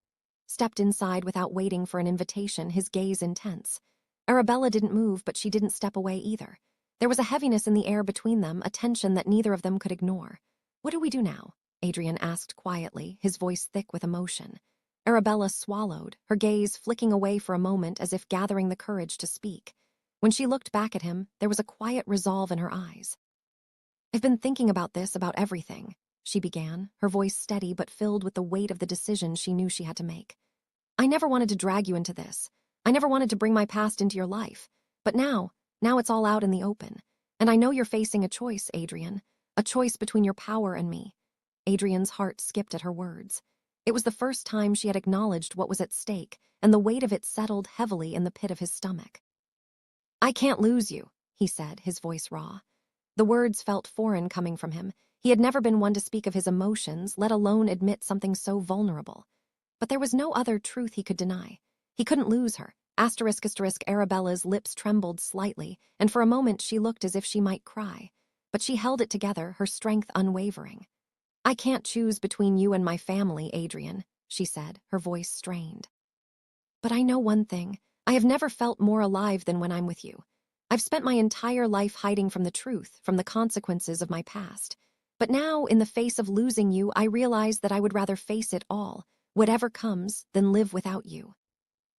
Stepped inside without waiting for an invitation, his gaze intense. Arabella didn't move, but she didn't step away either. There was a heaviness in the air between them, a tension that neither of them could ignore. "What do we do now?" Adrian asked quietly, his voice thick with emotion. Arabella swallowed, her gaze flicking away for a moment as if gathering the courage to speak. When she looked back at him, there was a quiet resolve in her eyes. "I've been thinking about this, about everything," she began, her voice steady but filled with the weight of the decision she knew she had to make. "I never wanted to drag you into this. I never wanted to bring my past into your life. But now it's all out in the open. And I know you're facing a choice, Adrian. A choice between your power and me." Adrian's heart skipped at her words. It was the first time she had acknowledged what was at stake, and the weight of it settled heavily in the pit of his stomach. "I can't lose you," he said, his voice raw. The words felt foreign coming from him. He had never been one to speak of his emotions, let alone admit something so vulnerable. But there was no other truth he could deny. He couldn't lose her. Arabella's lips trembled slightly, and for a moment she looked as if she might cry. But she held it together, her strength unwavering. "I can't choose between you and my family, Adrian," she said, her voice strained. "But I know one thing. I have never felt more alive than when I'm with you. I've spent my entire life hiding from the truth, from the consequences of my past. But now, in the face of losing you, I realize that I would rather face it all, whatever comes, than live without you."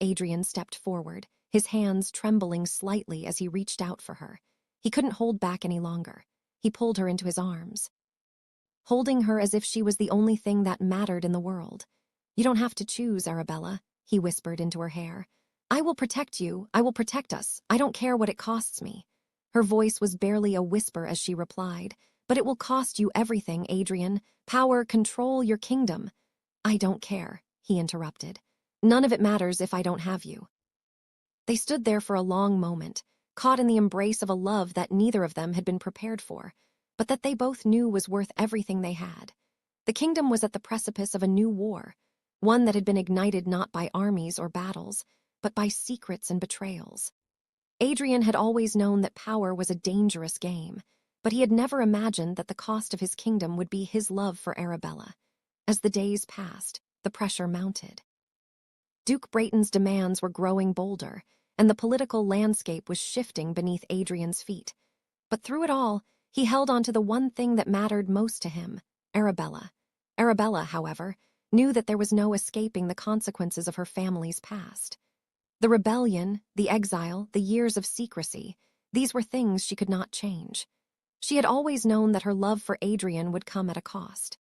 Adrian stepped forward, his hands trembling slightly as he reached out for her. He couldn't hold back any longer. He pulled her into his arms, holding her as if she was the only thing that mattered in the world. "You don't have to choose, Arabella," he whispered into her hair. "I will protect you. I will protect us. I don't care what it costs me." Her voice was barely a whisper as she replied, "But it will cost you everything, Adrian. Power, control, your kingdom." "I don't care," he interrupted. "None of it matters if I don't have you." They stood there for a long moment, caught in the embrace of a love that neither of them had been prepared for, but that they both knew was worth everything they had. The kingdom was at the precipice of a new war, one that had been ignited not by armies or battles, but by secrets and betrayals. Adrian had always known that power was a dangerous game, but he had never imagined that the cost of his kingdom would be his love for Arabella. As the days passed, the pressure mounted. Duke Brayton's demands were growing bolder, and the political landscape was shifting beneath Adrian's feet. But through it all, he held on to the one thing that mattered most to him, Arabella. Arabella, however, knew that there was no escaping the consequences of her family's past. The rebellion, the exile, the years of secrecy, these were things she could not change. She had always known that her love for Adrian would come at a cost.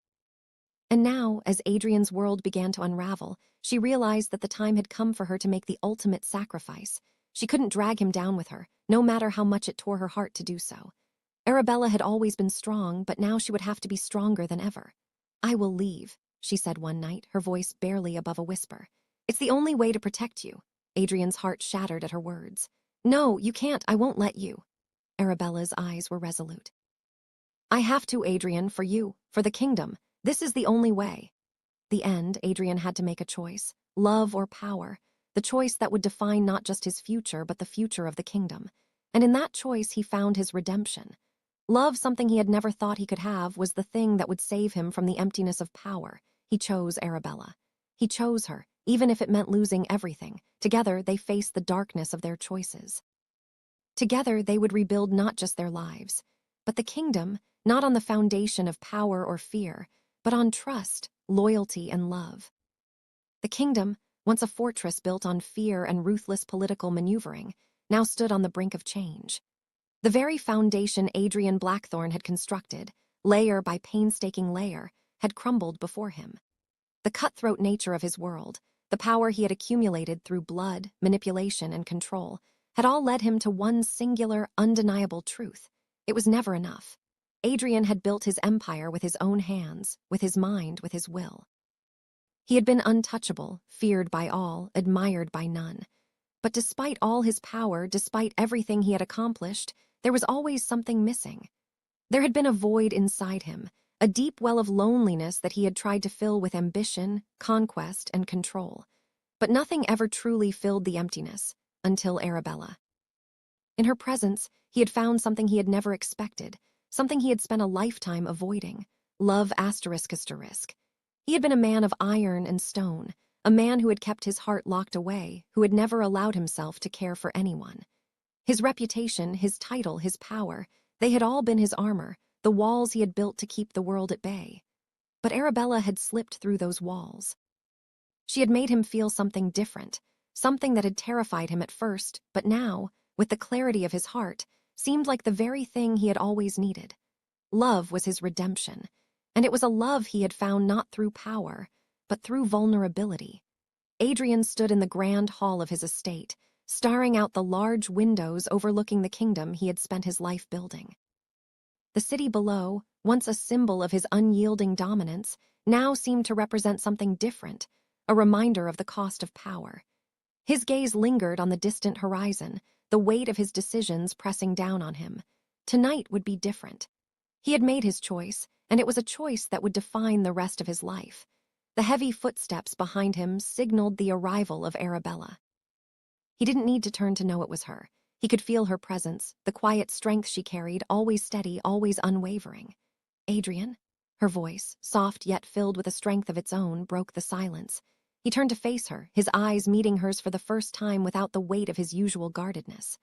And now, as Adrian's world began to unravel, she realized that the time had come for her to make the ultimate sacrifice. She couldn't drag him down with her, no matter how much it tore her heart to do so. Arabella had always been strong, but now she would have to be stronger than ever. "I will leave," she said one night, her voice barely above a whisper. "It's the only way to protect you." Adrian's heart shattered at her words. "No, you can't. I won't let you." Arabella's eyes were resolute. "I have to, Adrian, for you, for the kingdom. This is the only way." The end, Adrian had to make a choice, love or power, the choice that would define not just his future, but the future of the kingdom. And in that choice, he found his redemption. Love, something he had never thought he could have, was the thing that would save him from the emptiness of power. He chose Arabella. He chose her, even if it meant losing everything. Together, they faced the darkness of their choices. Together, they would rebuild not just their lives, but the kingdom, not on the foundation of power or fear, but on trust, loyalty, and love. The kingdom, once a fortress built on fear and ruthless political maneuvering, now stood on the brink of change. The very foundation Adrian Blackthorne had constructed, layer by painstaking layer, had crumbled before him. The cutthroat nature of his world, the power he had accumulated through blood, manipulation, and control, had all led him to one singular, undeniable truth. It was never enough. Adrian had built his empire with his own hands, with his mind, with his will. He had been untouchable, feared by all, admired by none. But despite all his power, despite everything he had accomplished, there was always something missing. There had been a void inside him, a deep well of loneliness that he had tried to fill with ambition, conquest, and control. But nothing ever truly filled the emptiness, until Arabella. In her presence, he had found something he had never expected, something he had spent a lifetime avoiding: love ***. He had been a man of iron and stone, a man who had kept his heart locked away, who had never allowed himself to care for anyone. His reputation, his title, his power, they had all been his armor, the walls he had built to keep the world at bay. But Arabella had slipped through those walls. She had made him feel something different, something that had terrified him at first, but now, with the clarity of his heart, seemed like the very thing he had always needed. Love was his redemption, and it was a love he had found not through power, but through vulnerability. Adrian stood in the grand hall of his estate, staring out the large windows overlooking the kingdom he had spent his life building. The city below, once a symbol of his unyielding dominance, now seemed to represent something different, a reminder of the cost of power. His gaze lingered on the distant horizon, the weight of his decisions pressing down on him. Tonight would be different. He had made his choice, and it was a choice that would define the rest of his life. The heavy footsteps behind him signaled the arrival of Arabella. He didn't need to turn to know it was her. He could feel her presence, the quiet strength she carried, always steady, always unwavering. "Adrian?" Her voice, soft yet filled with a strength of its own, broke the silence. He turned to face her, his eyes meeting hers for the first time without the weight of his usual guardedness.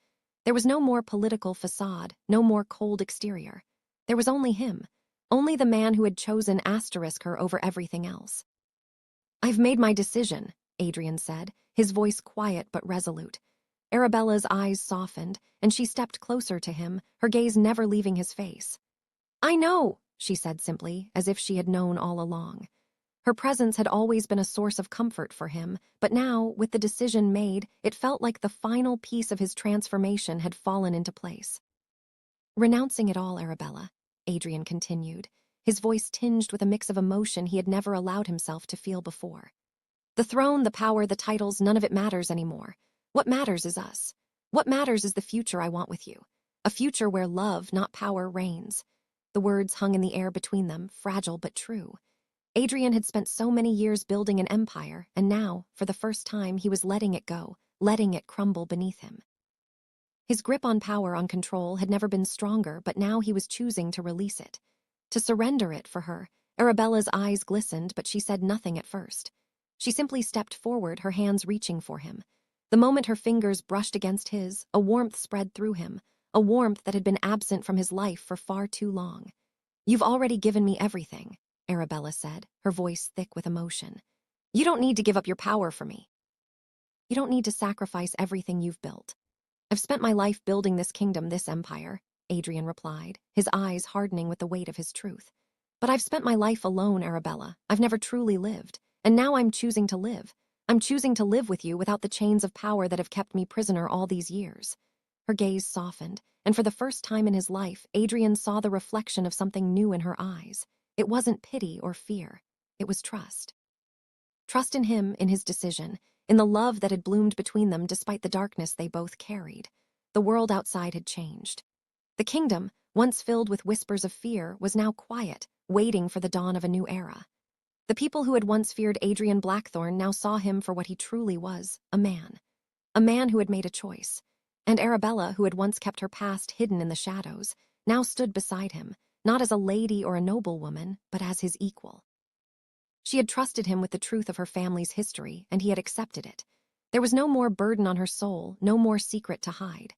There was no more political facade, no more cold exterior. There was only him, only the man who had chosen her over everything else. "I've made my decision," Adrian said, his voice quiet but resolute. Arabella's eyes softened, and she stepped closer to him, her gaze never leaving his face. "I know," she said simply, as if she had known all along. Her presence had always been a source of comfort for him, but now, with the decision made, it felt like the final piece of his transformation had fallen into place. "Renouncing it all, Arabella," Adrian continued, his voice tinged with a mix of emotion he had never allowed himself to feel before. "The throne, the power, the titles, none of it matters anymore. What matters is us. What matters is the future I want with you. A future where love, not power, reigns." The words hung in the air between them, fragile but true. Adrian had spent so many years building an empire, and now, for the first time, he was letting it go, letting it crumble beneath him. His grip on power, on control, had never been stronger, but now he was choosing to release it. To surrender it for her. Arabella's eyes glistened, but she said nothing at first. She simply stepped forward, her hands reaching for him. The moment her fingers brushed against his, a warmth spread through him, a warmth that had been absent from his life for far too long. "You've already given me everything," Arabella said, her voice thick with emotion. "You don't need to give up your power for me. You don't need to sacrifice everything you've built." "I've spent my life building this kingdom, this empire," Adrian replied, his eyes hardening with the weight of his truth. "But I've spent my life alone, Arabella. I've never truly lived. And now I'm choosing to live. I'm choosing to live with you without the chains of power that have kept me prisoner all these years." Her gaze softened, and for the first time in his life, Adrian saw the reflection of something new in her eyes. It wasn't pity or fear. It was trust. Trust in him, in his decision, in the love that had bloomed between them despite the darkness they both carried. The world outside had changed. The kingdom, once filled with whispers of fear, was now quiet, waiting for the dawn of a new era. The people who had once feared Adrian Blackthorne now saw him for what he truly was, a man. A man who had made a choice. And Arabella, who had once kept her past hidden in the shadows, now stood beside him, not as a lady or a noblewoman, but as his equal. She had trusted him with the truth of her family's history, and he had accepted it. There was no more burden on her soul, no more secret to hide.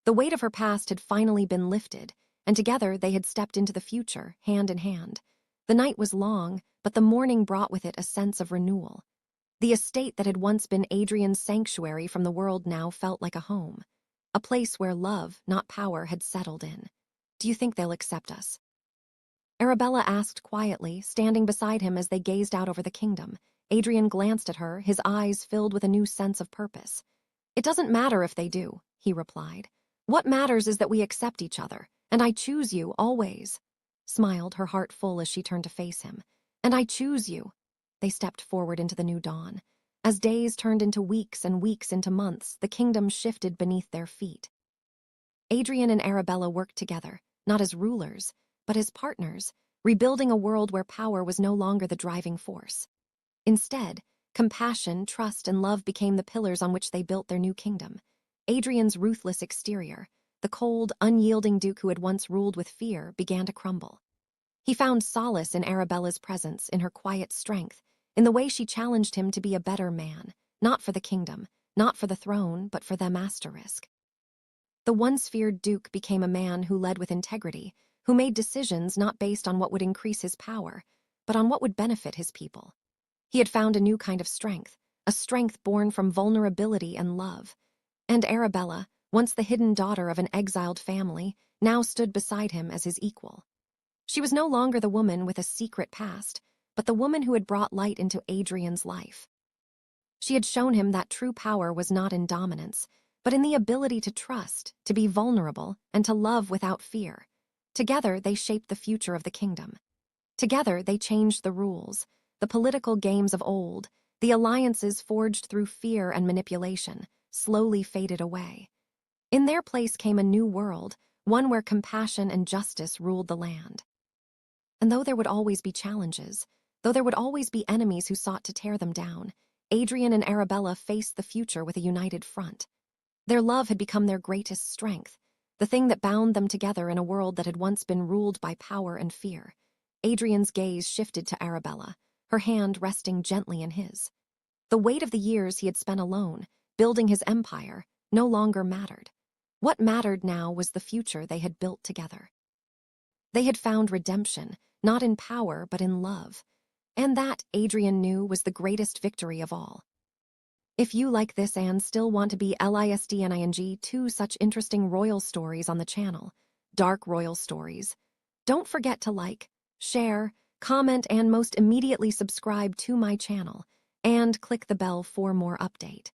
The weight of her past had finally been lifted, and together they had stepped into the future, hand in hand. The night was long, but the morning brought with it a sense of renewal. The estate that had once been Adrian's sanctuary from the world now felt like a home, a place where love, not power, had settled in. "Do you think they'll accept us?" Arabella asked quietly, standing beside him as they gazed out over the kingdom. Adrian glanced at her, his eyes filled with a new sense of purpose. "It doesn't matter if they do," he replied. "What matters is that we accept each other, and I choose you, always." Smiled, her heart full as she turned to face him. "And I choose you." They stepped forward into the new dawn. As days turned into weeks and weeks into months, the kingdom shifted beneath their feet. Adrian and Arabella worked together, not as rulers, but as partners, rebuilding a world where power was no longer the driving force. Instead, compassion, trust, and love became the pillars on which they built their new kingdom. Adrian's ruthless exterior, the cold, unyielding duke who had once ruled with fear, began to crumble. He found solace in Arabella's presence, in her quiet strength, in the way she challenged him to be a better man, not for the kingdom, not for the throne, but for them asterisk. The once feared duke became a man who led with integrity, who made decisions not based on what would increase his power, but on what would benefit his people. He had found a new kind of strength, a strength born from vulnerability and love. And Arabella, once the hidden daughter of an exiled family, now stood beside him as his equal. She was no longer the woman with a secret past, but the woman who had brought light into Adrian's life. She had shown him that true power was not in dominance, but in the ability to trust, to be vulnerable, and to love without fear. Together, they shaped the future of the kingdom. Together, they changed the rules, the political games of old, the alliances forged through fear and manipulation, slowly faded away. In their place came a new world, one where compassion and justice ruled the land. And though there would always be challenges, though there would always be enemies who sought to tear them down, Adrian and Arabella faced the future with a united front. Their love had become their greatest strength, the thing that bound them together in a world that had once been ruled by power and fear. Adrian's gaze shifted to Arabella, her hand resting gently in his. The weight of the years he had spent alone, building his empire, no longer mattered. What mattered now was the future they had built together. They had found redemption, not in power but in love. And that, Adrian knew, was the greatest victory of all. If you like this and still want to be listening to such interesting royal stories on the channel, dark royal stories, don't forget to like, share, comment, and most immediately subscribe to my channel, and click the bell for more update.